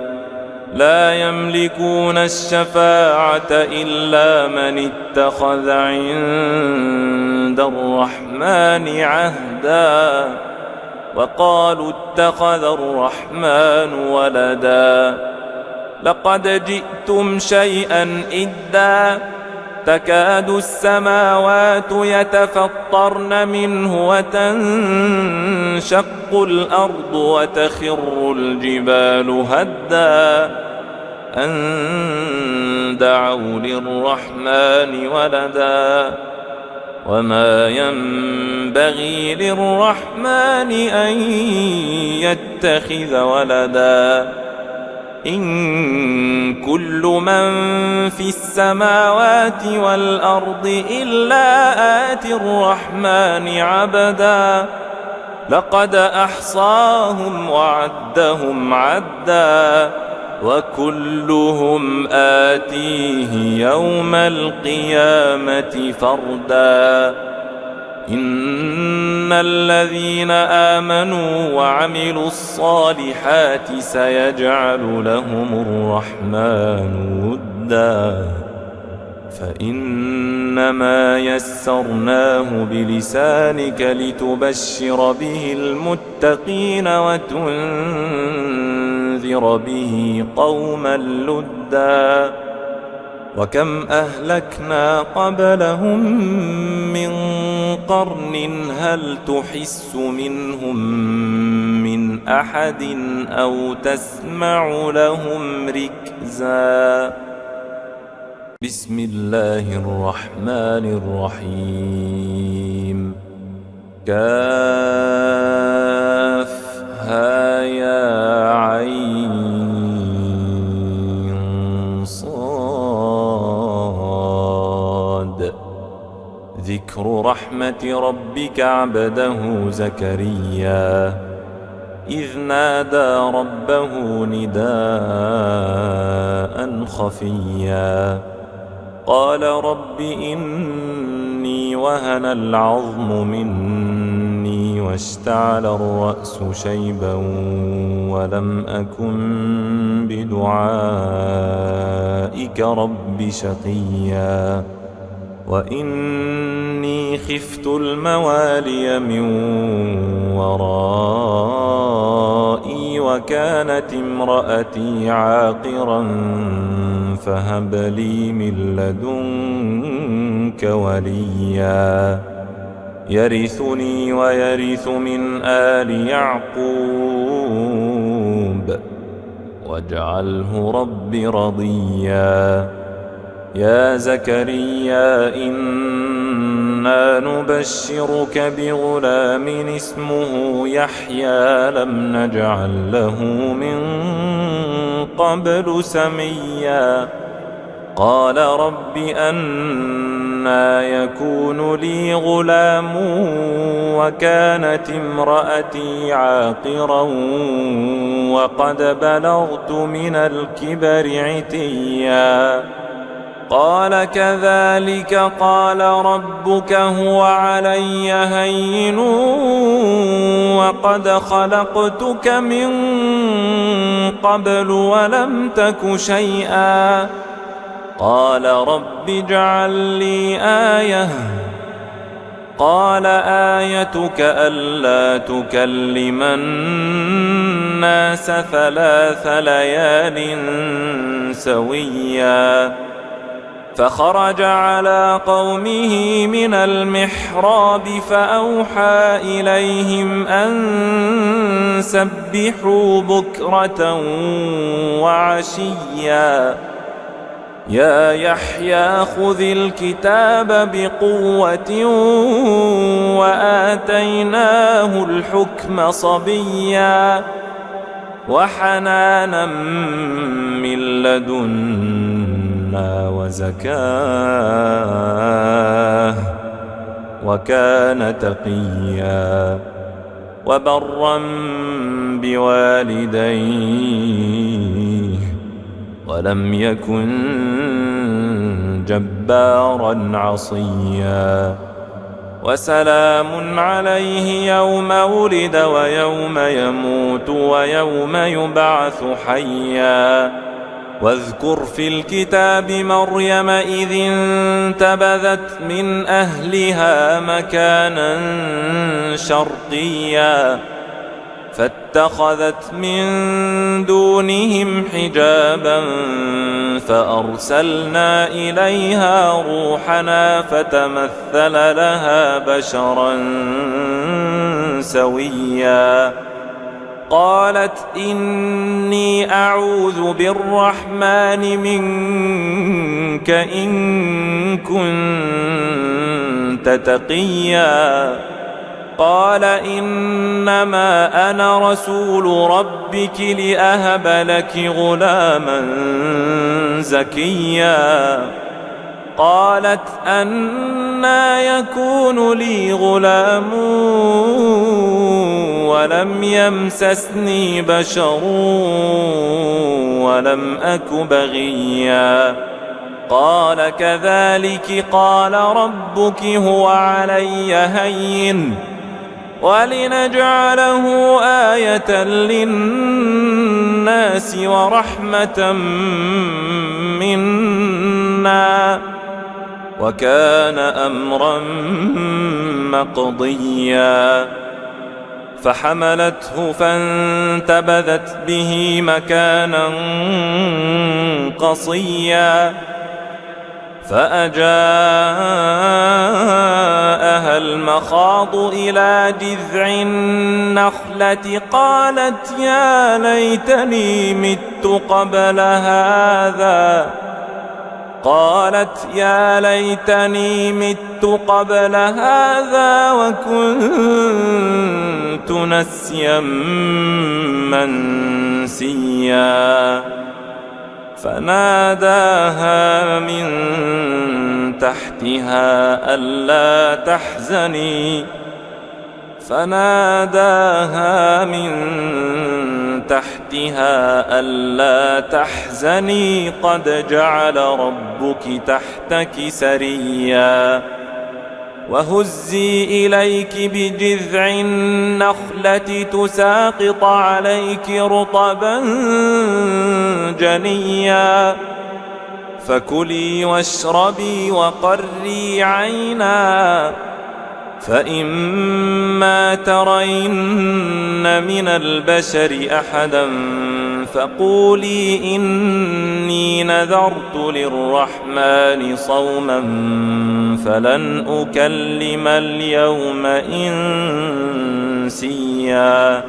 لا يملكون الشفاعة إلا من اتخذ عند الرحمن عهدا وقالوا اتخذ الرحمن ولدا لقد جئتم شيئا إدا تكاد السماوات يتفطرن منه وتنشق الأرض وتخر الجبال هدا أن دعوا للرحمن ولدا وما ينبغي للرحمن أن يتخذ ولدا إن كل من في السماوات والأرض إلا آتي الرحمن عبدا لقد أحصاهم وعدهم عدا وكلهم آتيه يوم القيامة فردا إن الذين آمنوا وعملوا الصالحات سيجعل لهم الرحمن ودا فإنما يسرناه بلسانك لتبشر به المتقين وتنذر به قوما لدا وكم أهلكنا قبلهم من قرن هل تحس منهم من أحد أو تسمع لهم ركزا. بسم الله الرحمن الرحيم. كافها يا عين صاد. ذكر رحمة ربك عبده زكريا إذ نادى ربه نداء خفيا قال رب إني وهن العظم مني واشتعل الرأس شيبا ولم أكن بدعائك رب شقيا وإني خفت الموالي من ورائي وكانت امرأتي عاقرا فهب لي من لدنك وليا يرثني ويرث من آل يعقوب واجعله رب رضيا. يا زكريا إنا نبشرك بغلام اسمه يحيى لم نجعل له من قبل سميا قال رب أنى يكون لي غلام وكانت امرأتي عاقرا وقد بلغت من الكبر عتيا قال كذلك قال ربك هو علي هين وقد خلقتك من قبل ولم تك شيئا قال رب اجعل لي آية قال آيتك ألا تكلم الناس 3 ليال سويا فخرج على قومه من المحراب فأوحى إليهم أن سبحوا بكرة وعشيا يا يحيى خذ الكتاب بقوة وآتيناه الحكم صبيا وحنانا من لدنا وزكاه وكان تقيا وبرا بوالديه ولم يكن جبارا عصيا وسلام عليه يوم ولد ويوم يموت ويوم يبعث حيا واذكر في الكتاب مريم إذ انتبذت من أهلها مكانا شرقيا فاتخذت من دونهم حجابا فأرسلنا إليها روحنا فتمثل لها بشرا سويا قالت إني أعوذ بالرحمن منك إن كنت تقيا قال إنما أنا رسول ربك لأهب لك غلاما زكيا قالت أنى يكون لي غلام ولم يمسسني بشر ولم أك بغيا قال كذلك قال ربك هو علي هين ولنجعله آية للناس ورحمة منا وكان أمرا مقضيا فحملته فانتبذت به مكانا قصيا فأجاءها المخاض إلى جذع النخلة قالت يا ليتني مت قبل هذا وكنت نسيا منسيا فناداها من تحتها ألا تحزني قد جعل ربك تحتك سريا وهزي إليك بجذع النخلة تساقط عليك رطبا جنيا فكلي واشربي وقري عينا فإما ترين من البشر أحدا فقولي إني نذرت للرحمن صوما فلن أكلم اليوم إنسيا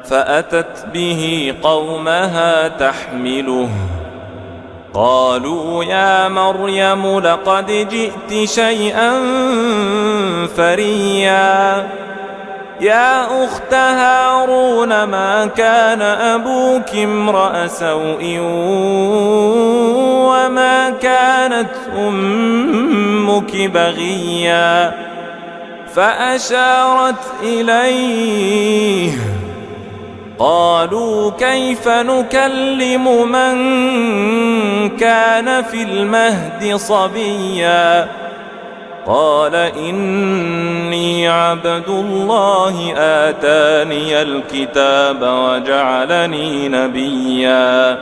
فأتت به قومها تحمله قالوا يا مريم لقد جئت شيئا فريا يا أخت هارون ما كان أبوك امرأ سوء وما كانت أمك بغيا فأشارت إليه قالوا كيف نكلم من كان في المهد صبيا قال إني عبد الله آتاني الكتاب وجعلني نبيا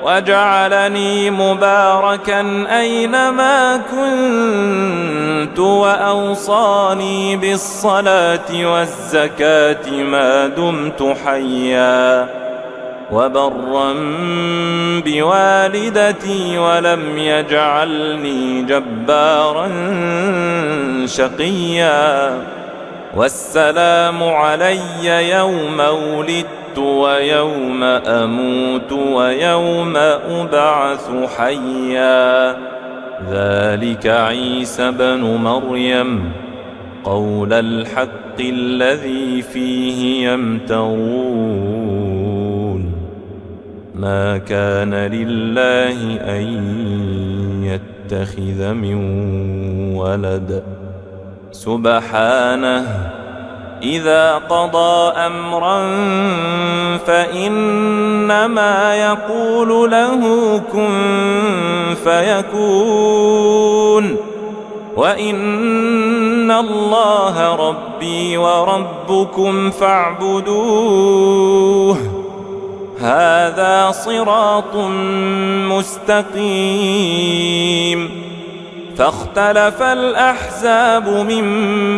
وجعلني مباركا أينما كنت وأوصاني بالصلاة والزكاة ما دمت حيا وبرا بوالدتي ولم يجعلني جبارا شقيا والسلام علي يوم ولدت ويوم أموت ويوم أبعث حيا ذلك عيسى بن مريم قول الحق الذي فيه يمترون ما كان لله أن يتخذ من ولد سبحانه إذا قضى أمرا فإنما يقول له كن فيكون وإن الله ربي وربكم فاعبدوه هذا صراط مستقيم فاختلف الأحزاب من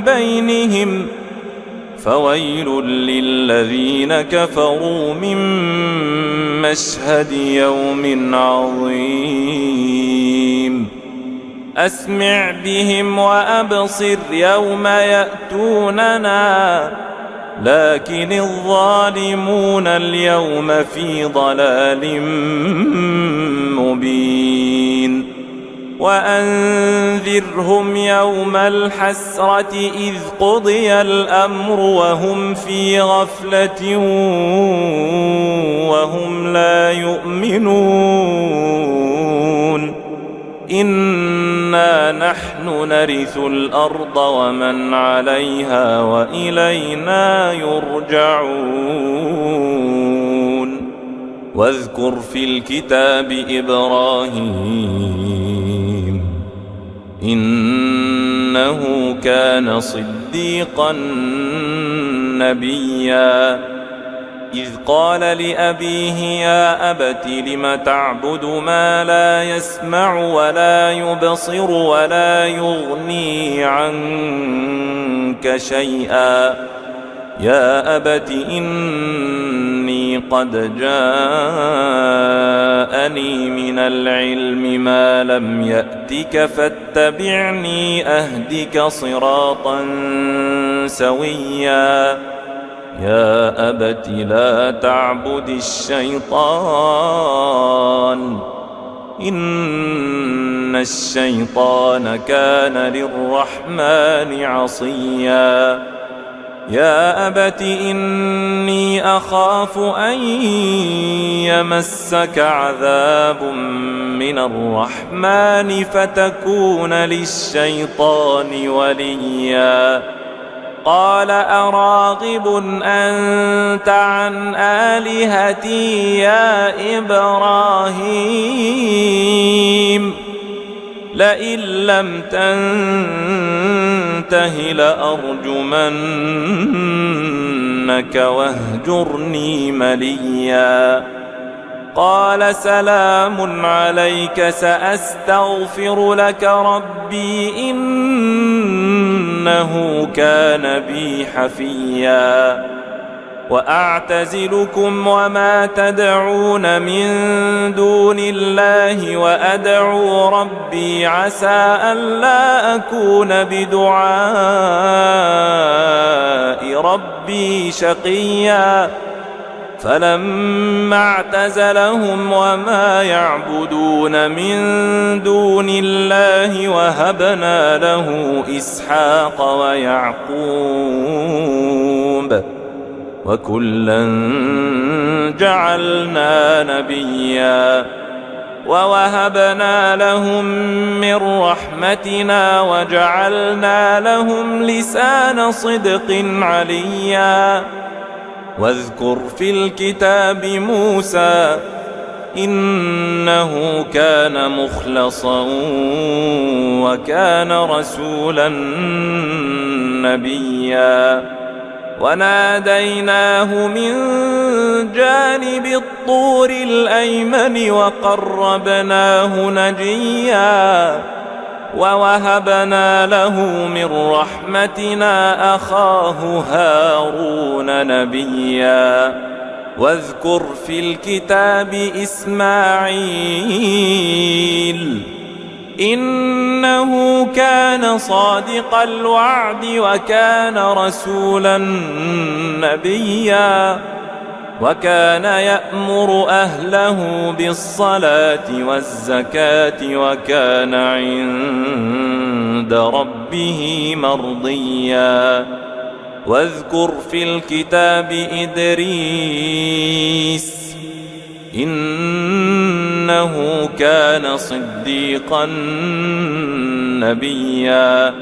بينهم فويل للذين كفروا من مشهد يوم عظيم أسمع بهم وأبصر يوم يأتوننا لكن الظالمون اليوم في ضلال مبين وأنذرهم يوم الحسرة إذ قضي الأمر وهم في غفلة وهم لا يؤمنون إنا نحن نرث الأرض ومن عليها وإلينا يرجعون واذكر في الكتاب إبراهيم إنه كان صديقا نبيا إذ قال لأبيه يا أبت لم تعبد ما لا يسمع ولا يبصر ولا يغني عنك شيئا يا أبت إني قد جاءني من العلم ما لم يأتك فاتبعني أهدك صراطا سويا يا أبت لا تعبد الشيطان إن الشيطان كان للرحمن عصيا يا أبت إني أخاف أن يمسك عذاب من الرحمن فتكون للشيطان وليا قال أراغب أنت عن آلهتي يا إبراهيم لئن لم تنته لأرجمنك واهجرني مليا قال سلام عليك سأستغفر لك ربي إنه كان بي حفيا وأعتزلكم وما تدعون من دون الله وأدعو ربي عسى ألا أكون بدعاء ربي شقيا فلما اعتزلهم وما يعبدون من دون الله وهبنا له إسحاق ويعقوب وكلا جعلنا نبيا ووهبنا لهم من رحمتنا وجعلنا لهم لسان صدق عليا واذكر في الكتاب موسى إنه كان مخلصا وكان رسولا نبيا وناديناه من جانب الطور الأيمن وقربناه نجيا ووهبنا له من رحمتنا أخاه هارون نبيا واذكر في الكتاب إسماعيل إنه كان صادق الوعد وكان رسولا نبيا وكان يأمر أهله بالصلاة والزكاة وكان عند ربه مرضيا واذكر في الكتاب إدريس إنه كان صديقا نبيا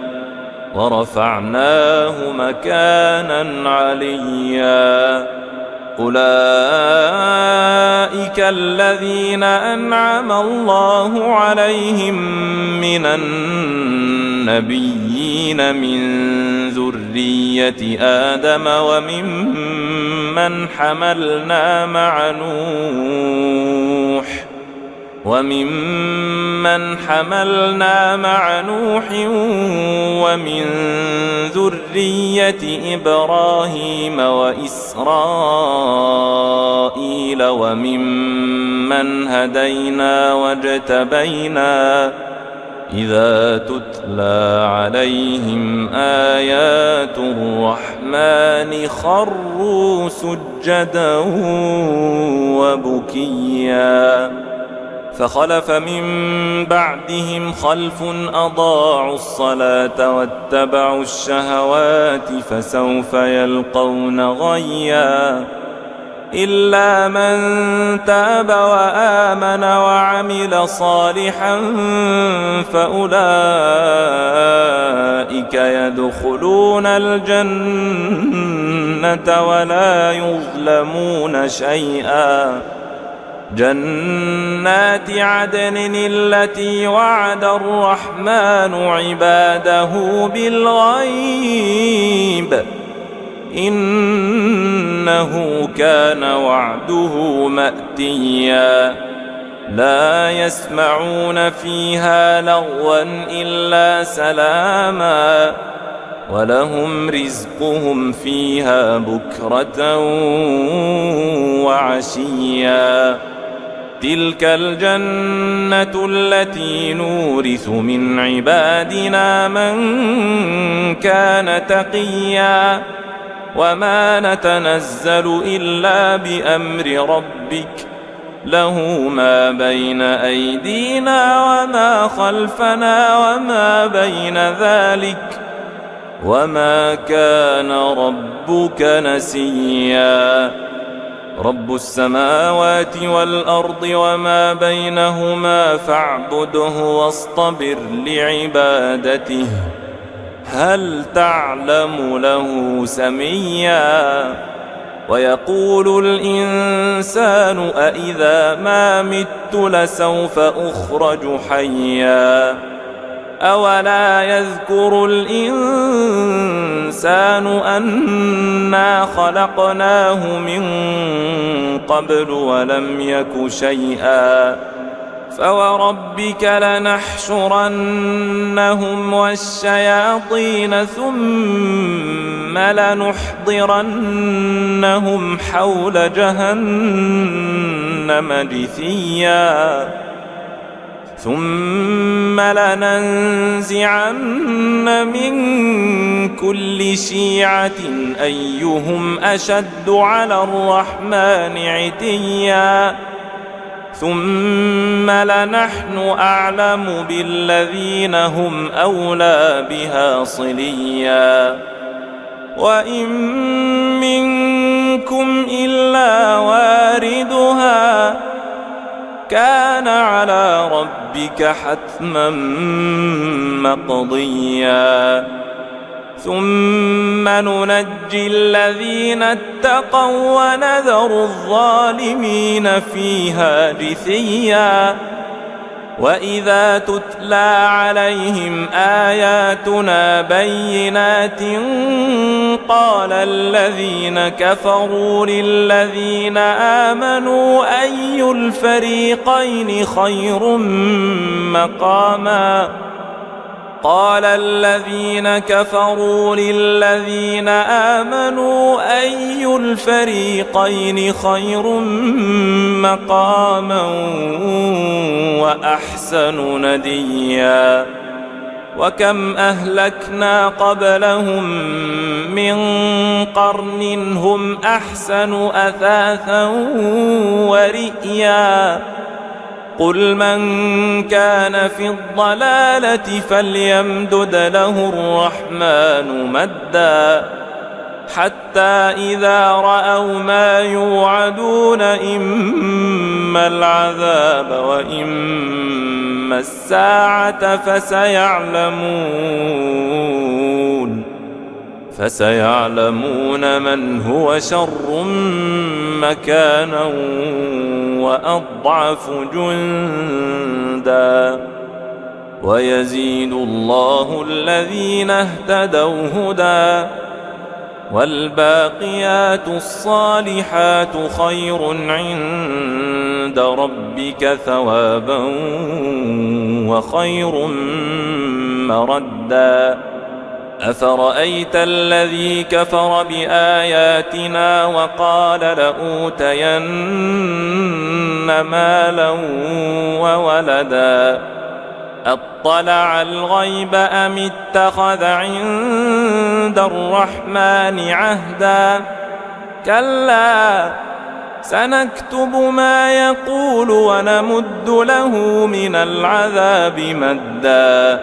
ورفعناه مكانا عليا أولئك الذين أنعم الله عليهم من النبيين من ذرية آدم وممن حملنا مع نوح ومن ذرية إبراهيم وإسرائيل وممن هدينا واجتبينا إذا تتلى عليهم آيات الرحمن خروا سجدا وبكيا فخلف من بعدهم خلف أضاعوا الصلاة واتبعوا الشهوات فسوف يلقون غيا إلا من تاب وآمن وعمل صالحا فأولئك يدخلون الجنة ولا يظلمون شيئا جنات عدن التي وعد الرحمن عباده بالغيب إنه كان وعده مأتيا لا يسمعون فيها لغوا إلا سلاما ولهم رزقهم فيها بكرة وعشيا تلك الجنة التي نورث من عبادنا من كان تقيا وما نتنزل إلا بأمر ربك له ما بين أيدينا وما خلفنا وما بين ذلك وما كان ربك نسيا رب السماوات والأرض وما بينهما فاعبده واصطبر لعبادته هل تعلم له سميا ويقول الإنسان أإذا ما مت لسوف أخرج حيا أولا يذكر الإنسان أنا خلقناه من قبل ولم يك شيئا فوربك لنحشرنهم والشياطين ثم لنحضرنهم حول جهنم جثيا ثم لننزعن من كل شيعة أيهم أشد على الرحمن عتيا ثم لنحن أعلم بالذين هم أولى بها صليا وإن منكم إلا واردها كان على ربك حتما مقضيا ثم ننجي الذين اتقوا ونذر الظالمين فيها جثيا وإذا تتلى عليهم آياتنا بينات قال الذين كفروا للذين آمنوا أي الفريقين خير مقاما قال الذين كفروا للذين آمنوا أي الفريقين خير مقاما وأحسن نديا وكم أهلكنا قبلهم من قرن هم أحسن أثاثا ورئيا قل من كان في الضلالة فليمدد له الرحمن مدا حتى إذا رأوا ما يوعدون إما العذاب وإما الساعة فسيعلمون من هو شر مكانا وأضعف جندا ويزيد الله الذين اهتدوا هدى والباقيات الصالحات خير عند ربك ثوابا وخير مردا أفرأيت الذي كفر بآياتنا وقال لأوتين مالا وولدا أطلع الغيب أم اتخذ عند الرحمن عهدا كلا سنكتب ما يقول ونمد له من العذاب مدا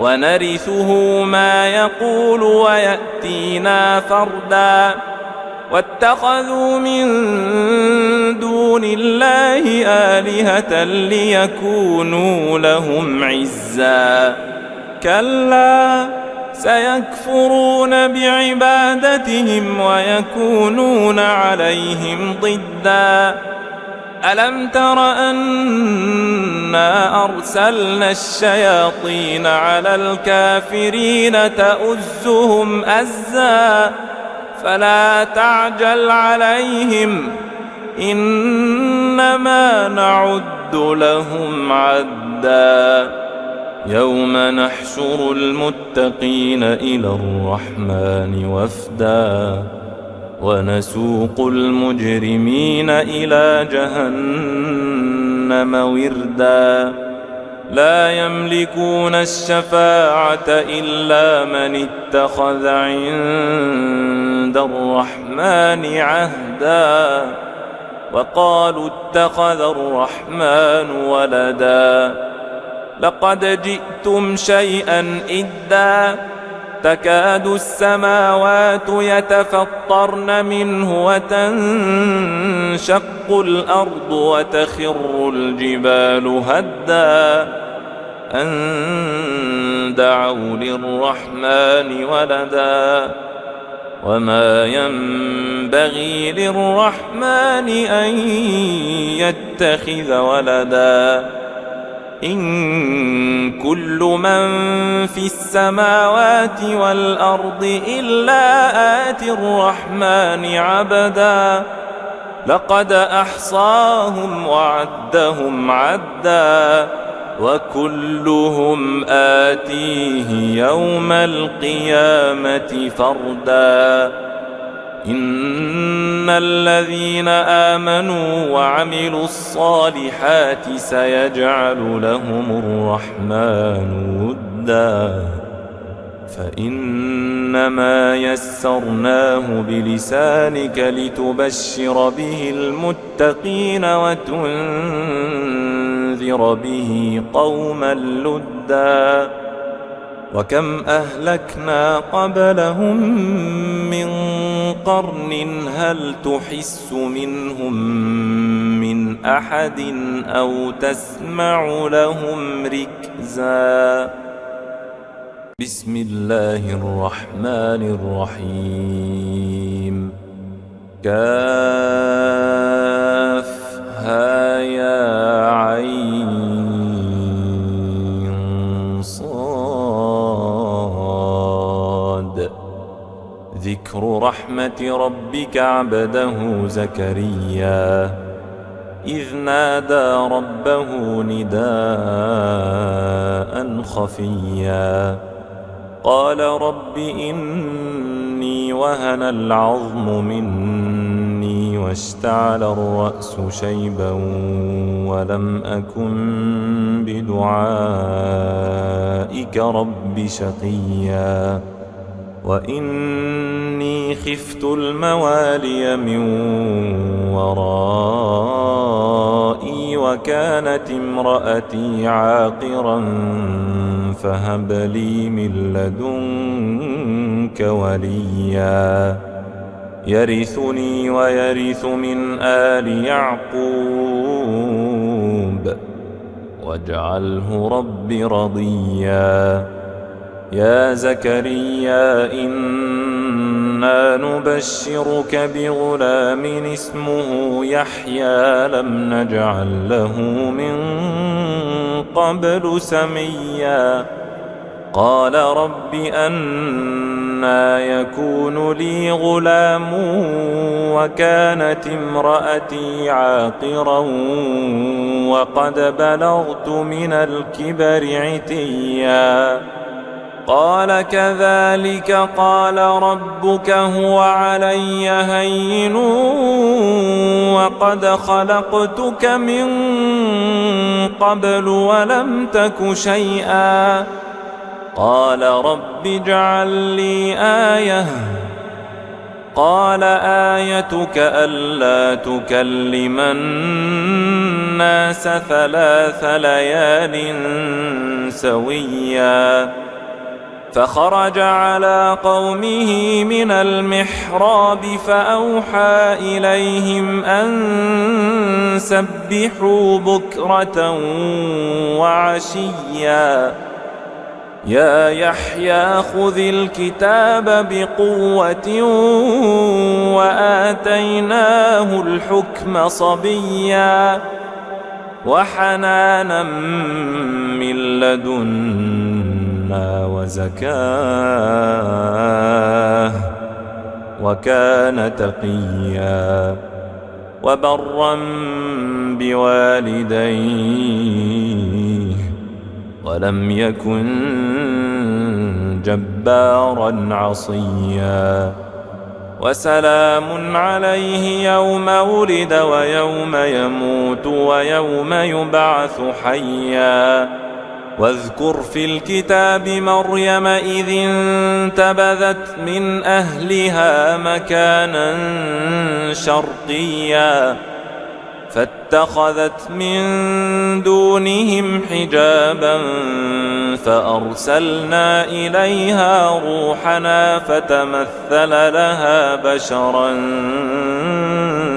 ونرثه ما يقول ويأتينا فردا واتخذوا من دون الله آلهة ليكونوا لهم عزا كلا سيكفرون بعبادتهم ويكونون عليهم ضدا ألم تر أنا أرسلنا الشياطين على الكافرين تؤزهم أزا فلا تعجل عليهم إنما نعد لهم عدا يوم نحشر المتقين إلى الرحمن وفدا ونسوق المجرمين إلى جهنم وردا لا يملكون الشفاعة إلا من اتخذ عند الرحمن عهدا وقالوا اتخذ الرحمن ولدا لقد جئتم شيئا إدا تكاد السماوات يتفطرن منه وتنشق الأرض وتخر الجبال هدا أن دعوا للرحمن ولدا وما ينبغي للرحمن أن يتخذ ولدا إن كل من في السماوات والأرض إلا آتي الرحمن عبدا لقد أحصاهم وعدهم عدا وكلهم آتيه يوم القيامة فردا إن الذين آمنوا وعملوا الصالحات سيجعل لهم الرحمن ودا فإنما يسرناه بلسانك لتبشر به المتقين وتنذر به قوما لدا وكم أهلكنا قبلهم من قرن هل تحس منهم من أحد أو تسمع لهم ركزا بسم الله الرحمن الرحيم كافها يا عين صاد ذكر رحمة ربك عبده زكريا إذ نادى ربه نداء خفيا قال رب إني وهن العظم مني واشتعل الرأس شيبا ولم أكن بدعائك رب شقيا وإني خفت الموالي من ورائي وكانت امرأتي عاقرا فهب لي من لدنك وليا يرثني ويرث من آل يعقوب واجعله رب رضيا يا زكريا إنا نبشرك بغلام اسمه يحيى لم نجعل له من قبل سميا قال رب أنى يكون لي غلام وكانت امرأتي عاقرا وقد بلغت من الكبر عتيا قال كذلك قال ربك هو علي هين وقد خلقتك من قبل ولم تك شيئا قال رب اجعل لي آية قال آيتك ألا تكلم الناس 3 ليال سويا فخرج على قومه من المحراب فأوحى إليهم أن سبحوا بكرة وعشيا يا يحيى خذ الكتاب بقوة وآتيناه الحكم صبيا وحنانا من لدنا وزكاه وكان تقيا وبرا بوالديه ولم يكن جبارا عصيا وسلام عليه يوم ولد ويوم يموت ويوم يبعث حيا واذكر في الكتاب مريم إذ انتبذت من أهلها مكانا شرقيا فاتخذت من دونهم حجابا فأرسلنا إليها روحنا فتمثل لها بشرا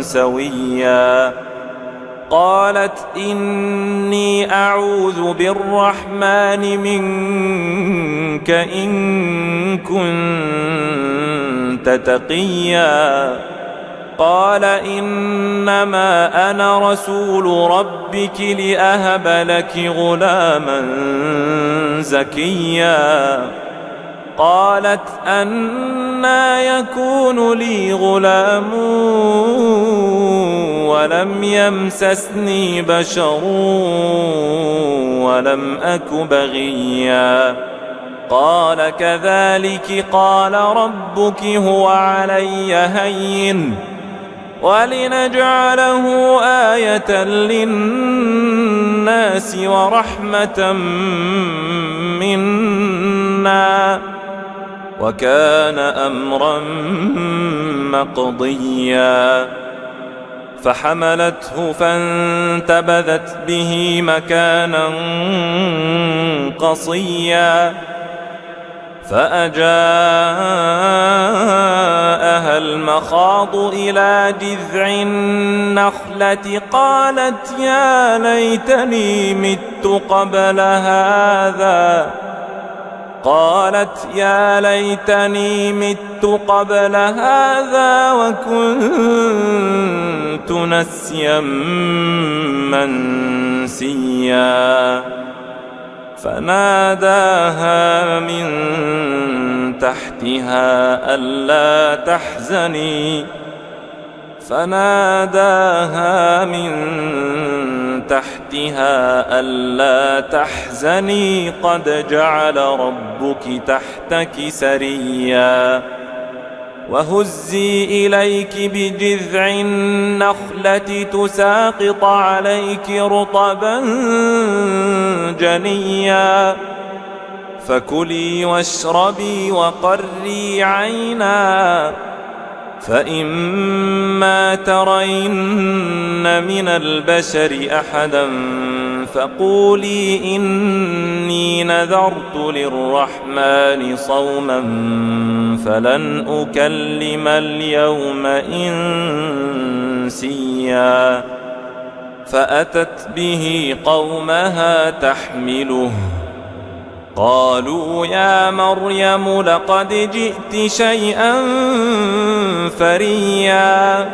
سويا قالت إني أعوذ بالرحمن منك إن كنت تقيا قال إنما أنا رسول ربك لأهب لك غلاما زكيا قالت أنى يكون لي غلام ولم يمسسني بشر ولم أك بغيا قال كذلك قال ربك هو علي هين ولنجعله آية للناس ورحمة منا وكان أمرا مقضيا فحملته فانتبذت به مكانا قصيا فأجاءها المخاض إلى جذع النخلة قالت يا ليتني مت قبل هذا وكنت نسيا منسيا فناداها من تحتها ألا تحزني قد جعل ربك تحتك سريا وهزي إليك بجذع النخلة تساقط عليك رطبا جنيا فكلي واشربي وقري عينا فإما ترين من البشر أحدا فقولي إني نذرت للرحمن صوما فلن أكلم اليوم إنسيا فأتت به قومها تحمله قالوا يا مريم لقد جئت شيئا فريا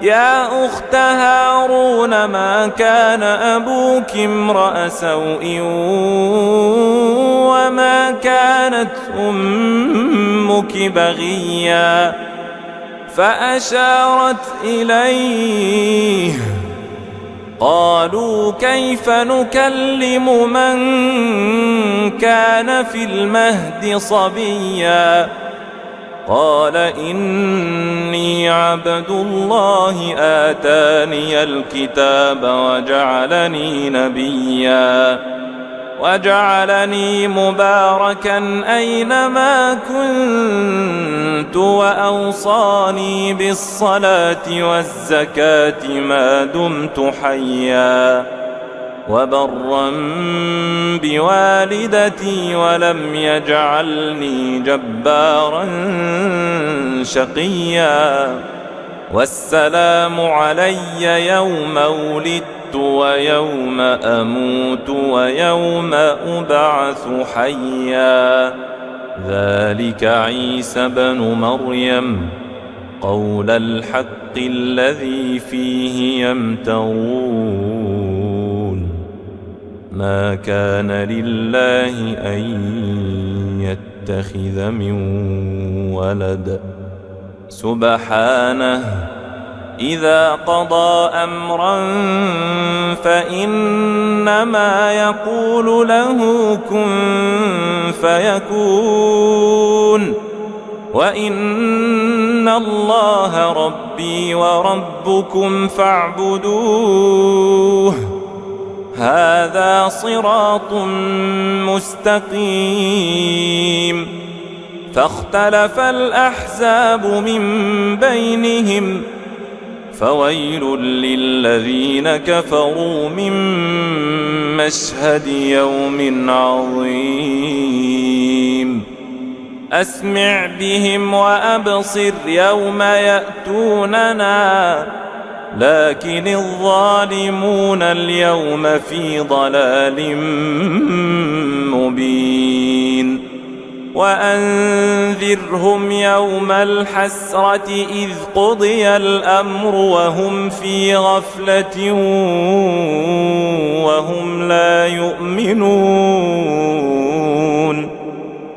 يا أخت هارون ما كان أبوك امرأ سوء وما كانت أمك بغيا فأشارت إليه قالوا كيف نكلم من كان في المهد صبيا قال إني عبد الله آتاني الكتاب وجعلني نبيا وجعلني مباركا أينما كنت وأوصاني بالصلاة والزكاة ما دمت حيا وبرا بوالدتي ولم يجعلني جبارا شقيا والسلام علي يوم ولدت ويوم أموت ويوم أبعث حيا ذلك عيسى بن مريم قول الحق الذي فيه يمترون ما كان لله أن يتخذ من ولد سبحانه إذا قضى أمرا فإنما يقول له كن فيكون وإن الله ربي وربكم فاعبدوه هذا صراط مستقيم فاختلف الأحزاب من بينهم فويل للذين كفروا من مشهد يوم عظيم أسمع بهم وأبصر يوم يأتوننا لكن الظالمون اليوم في ضلال مبين وأنذرهم يوم الحسرة إذ قضي الأمر وهم في غفلة وهم لا يؤمنون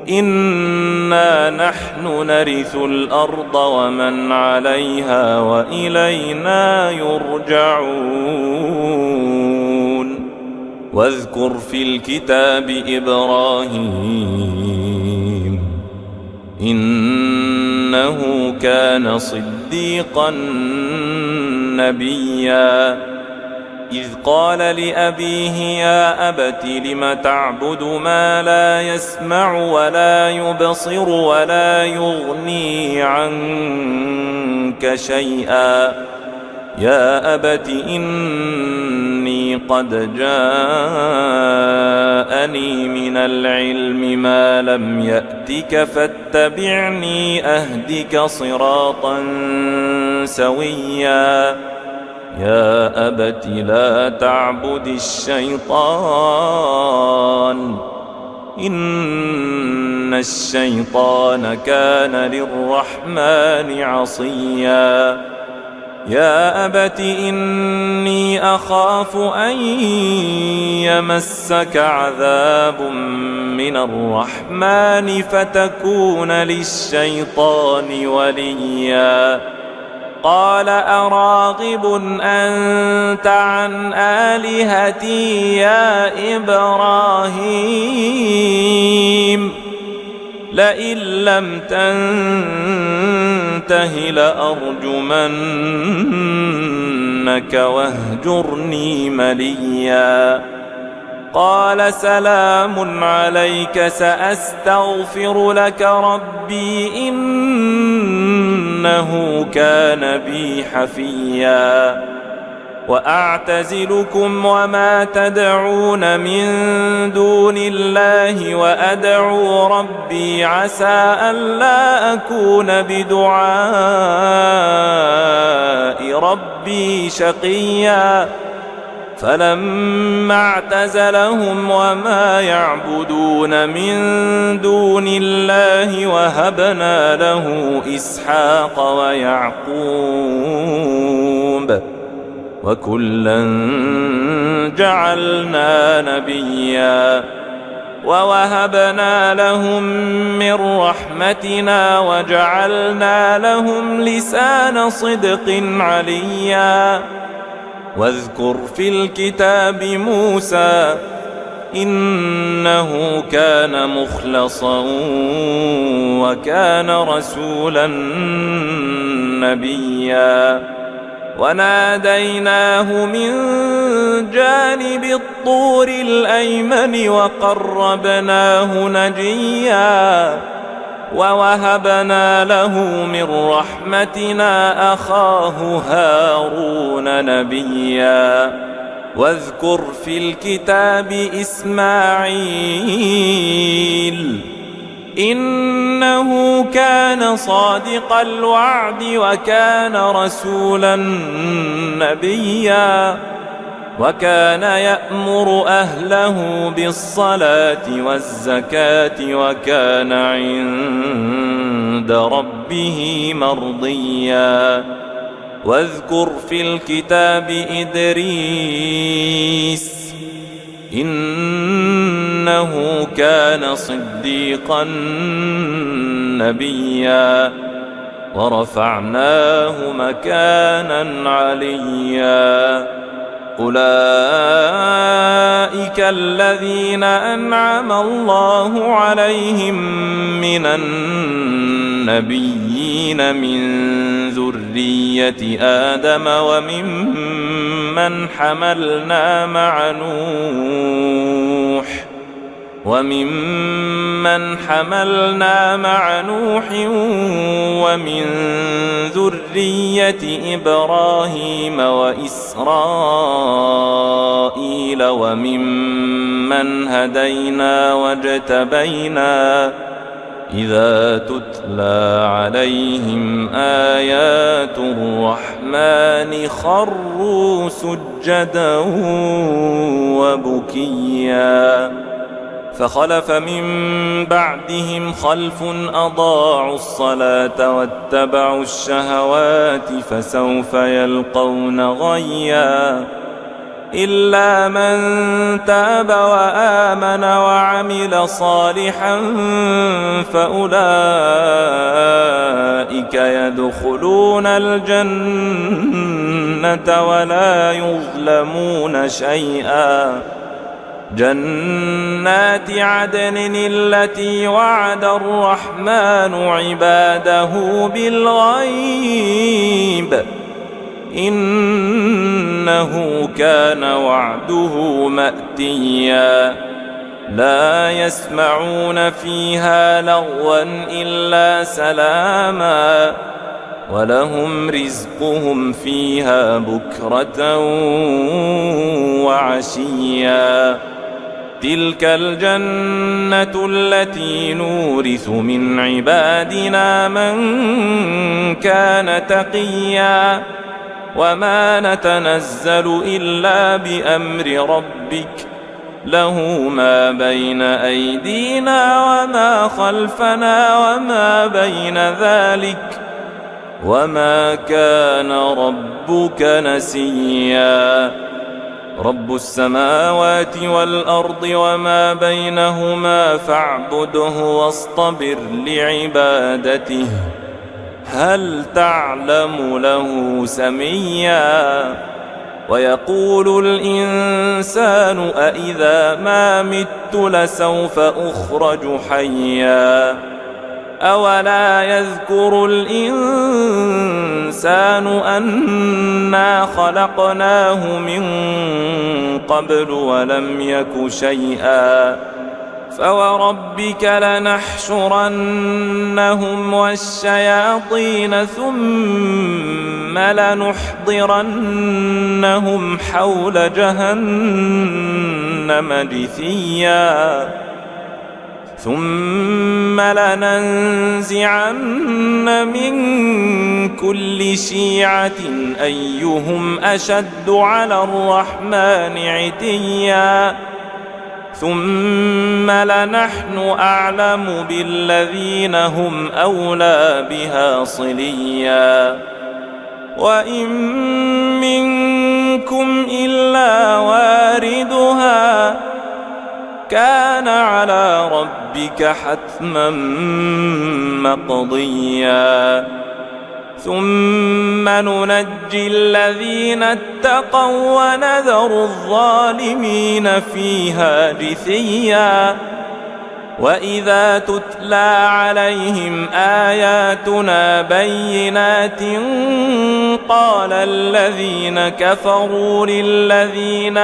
إنا نحن نرث الأرض ومن عليها وإلينا يرجعون واذكر في الكتاب إبراهيم إنه كان صديقا نبيا إذ قال لأبيه يا أبت لم تعبد ما لا يسمع ولا يبصر ولا يغني عنك شيئا يا أبت إني قد جاءني من العلم ما لم يأتك فاتبعني أهدك صراطا سويا يا أبت لا تعبد الشيطان إن الشيطان كان للرحمن عصيا يا أبت إني أخاف أن يمسك عذاب من الرحمن فتكون للشيطان وليا قال أراغب أنت عن آلهتي يا إبراهيم لئن لم تنته لأرجمنك واهجرني مليا قال سلام عليك سأستغفر لك ربي إنه كان بي حفيا وأعتزلكم وما تدعون من دون الله وأدعو ربي عسى ألا أكون بدعاء ربي شقيا فلما اعتزلهم وما يعبدون من دون الله وهبنا له إسحاق ويعقوب وكلا جعلنا نبيا ووهبنا لهم من رحمتنا وجعلنا لهم لسان صدق عليا واذكر في الكتاب موسى إنه كان مخلصا وكان رسولا نبيا وناديناه من جانب الطور الأيمن وقربناه نجيا ووهبنا له من رحمتنا أخاه هارون نبيا واذكر في الكتاب إسماعيل إنه كان صادق الوعد وكان رسولا نبيا وكان يأمر أهله بالصلاة والزكاة وكان عند ربه مرضيا واذكر في الكتاب إدريس إنه كان صديقا نبيا ورفعناه مكانا عليا أولئك الذين أنعم الله عليهم من النبيين من ذرية آدم وممن حملنا مع نوح ومن ذرية إبراهيم وإسرائيل وممن هدينا واجتبينا إذا تتلى عليهم آيات الرحمن خروا سجدا وبكيا فخلف من بعدهم خلف أضاعوا الصلاة واتبعوا الشهوات فسوف يلقون غيا إلا من تاب وآمن وعمل صالحا فأولئك يدخلون الجنة ولا يظلمون شيئا جنات عدن التي وعد الرحمن عباده بالغيب إنه كان وعده مأتيا لا يسمعون فيها لغوا إلا سلاما ولهم رزقهم فيها بكرة وعشيا تلك الجنة التي نورث من عبادنا من كان تقيا وما نتنزل إلا بأمر ربك له ما بين أيدينا وما خلفنا وما بين ذلك وما كان ربك نسيا رب السماوات والأرض وما بينهما فاعبده واصطبر لعبادته هل تعلم له سميا ويقول الإنسان أإذا ما مت لسوف أخرج حيا أولا يذكر الإنسان أنا خلقناه من قبل ولم يك شيئا فوربك لنحشرنهم والشياطين ثم لنحضرنهم حول جهنم جثيا ثم لننزعن من كل شيعة أيهم أشد على الرحمن عتيا ثم لنحن أعلم بالذين هم أولى بها صليا وإن منكم إلا واردها كان على ربك حتما مقضيا ثم ننجي الذين اتقوا ونذر الظالمين فيها جثيا وإذا تتلى عليهم آياتنا بينات قال الذين كفروا للذين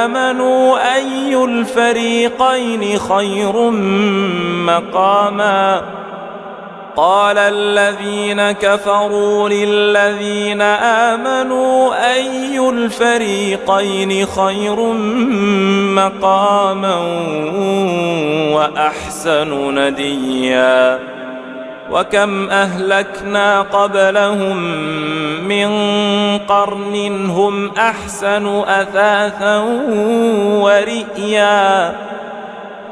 آمنوا أي الفريقين خير مقاما قال الذين كفروا للذين آمنوا أي الفريقين خير مقاما وأحسن نديا وكم أهلكنا قبلهم من قرن هم أحسن أثاثا ورئيا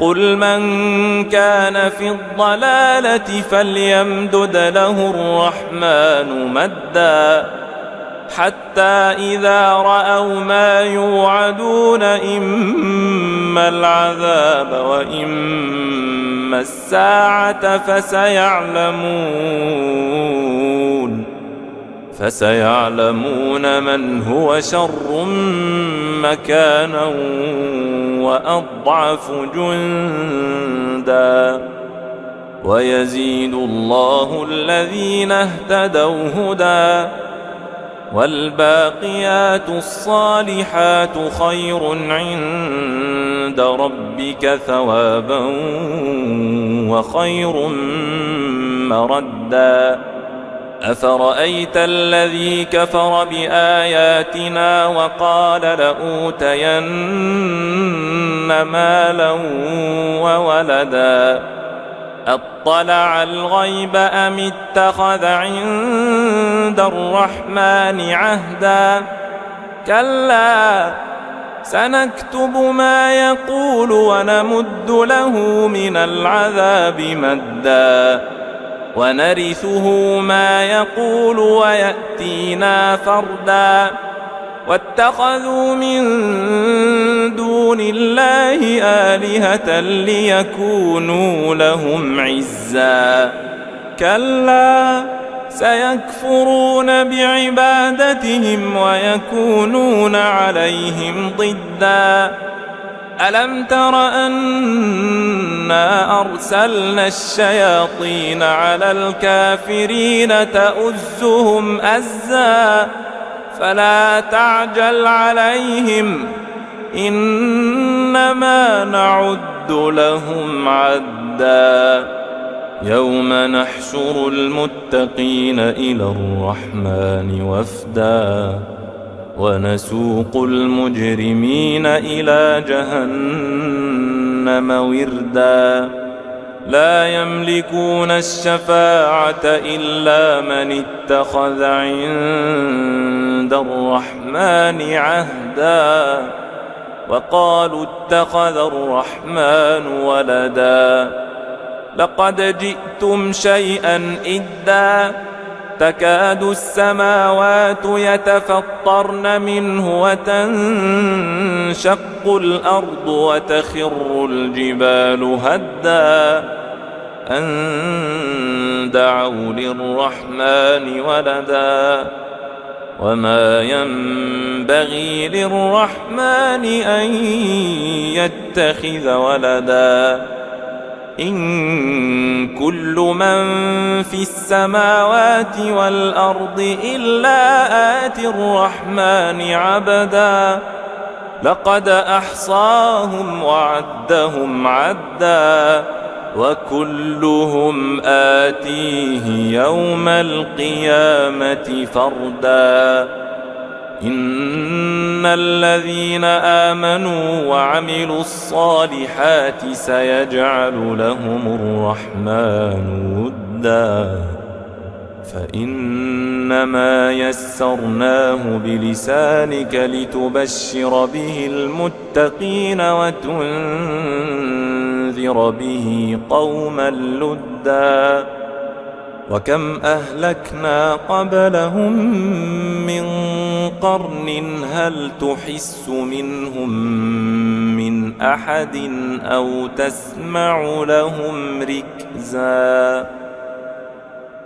قل من كان في الضلالة فليمدد له الرحمن مدا حتى إذا رأوا ما يوعدون إما العذاب وإما الساعة فسيعلمون من هو شر مكانا وأضعف جندا ويزيد الله الذين اهتدوا هدى والباقيات الصالحات خير عند ربك ثوابا وخير مردا أفرأيت الذي كفر بآياتنا وقال لأوتين مالا وولدا أطلع الغيب أم اتخذ عند الرحمن عهدا كلا سنكتب ما يقول ونمد له من العذاب مدا ونرثه ما يقول ويأتينا فردا واتخذوا من دون الله آلهة ليكونوا لهم عزا كلا سيكفرون بعبادتهم ويكونون عليهم ضدا ألم تر أنا أرسلنا الشياطين على الكافرين تؤزهم أزا فلا تعجل عليهم إنما نعد لهم عدا يوم نحشر المتقين إلى الرحمن وفدا ونسوق المجرمين إلى جهنم وردا لا يملكون الشفاعة إلا من اتخذ عند الرحمن عهدا وقالوا اتخذ الرحمن ولدا لقد جئتم شيئا إدا تكاد السماوات يتفطرن منه وتنشق الأرض وتخر الجبال هدا أن دعوا للرحمن ولدا وما ينبغي للرحمن أن يتخذ ولدا إن كل من في السماوات والأرض إلا آتي الرحمن عبدا لقد أحصاهم وعدهم عدا وكلهم آتيه يوم القيامة فردا إن الذين آمنوا وعملوا الصالحات سيجعل لهم الرحمن ودا فإنما يسرناه بلسانك لتبشر به المتقين وتنذر به قوما لدا وكم أهلكنا قبلهم من قرن هل تحس منهم من أحد أو تسمع لهم ركزا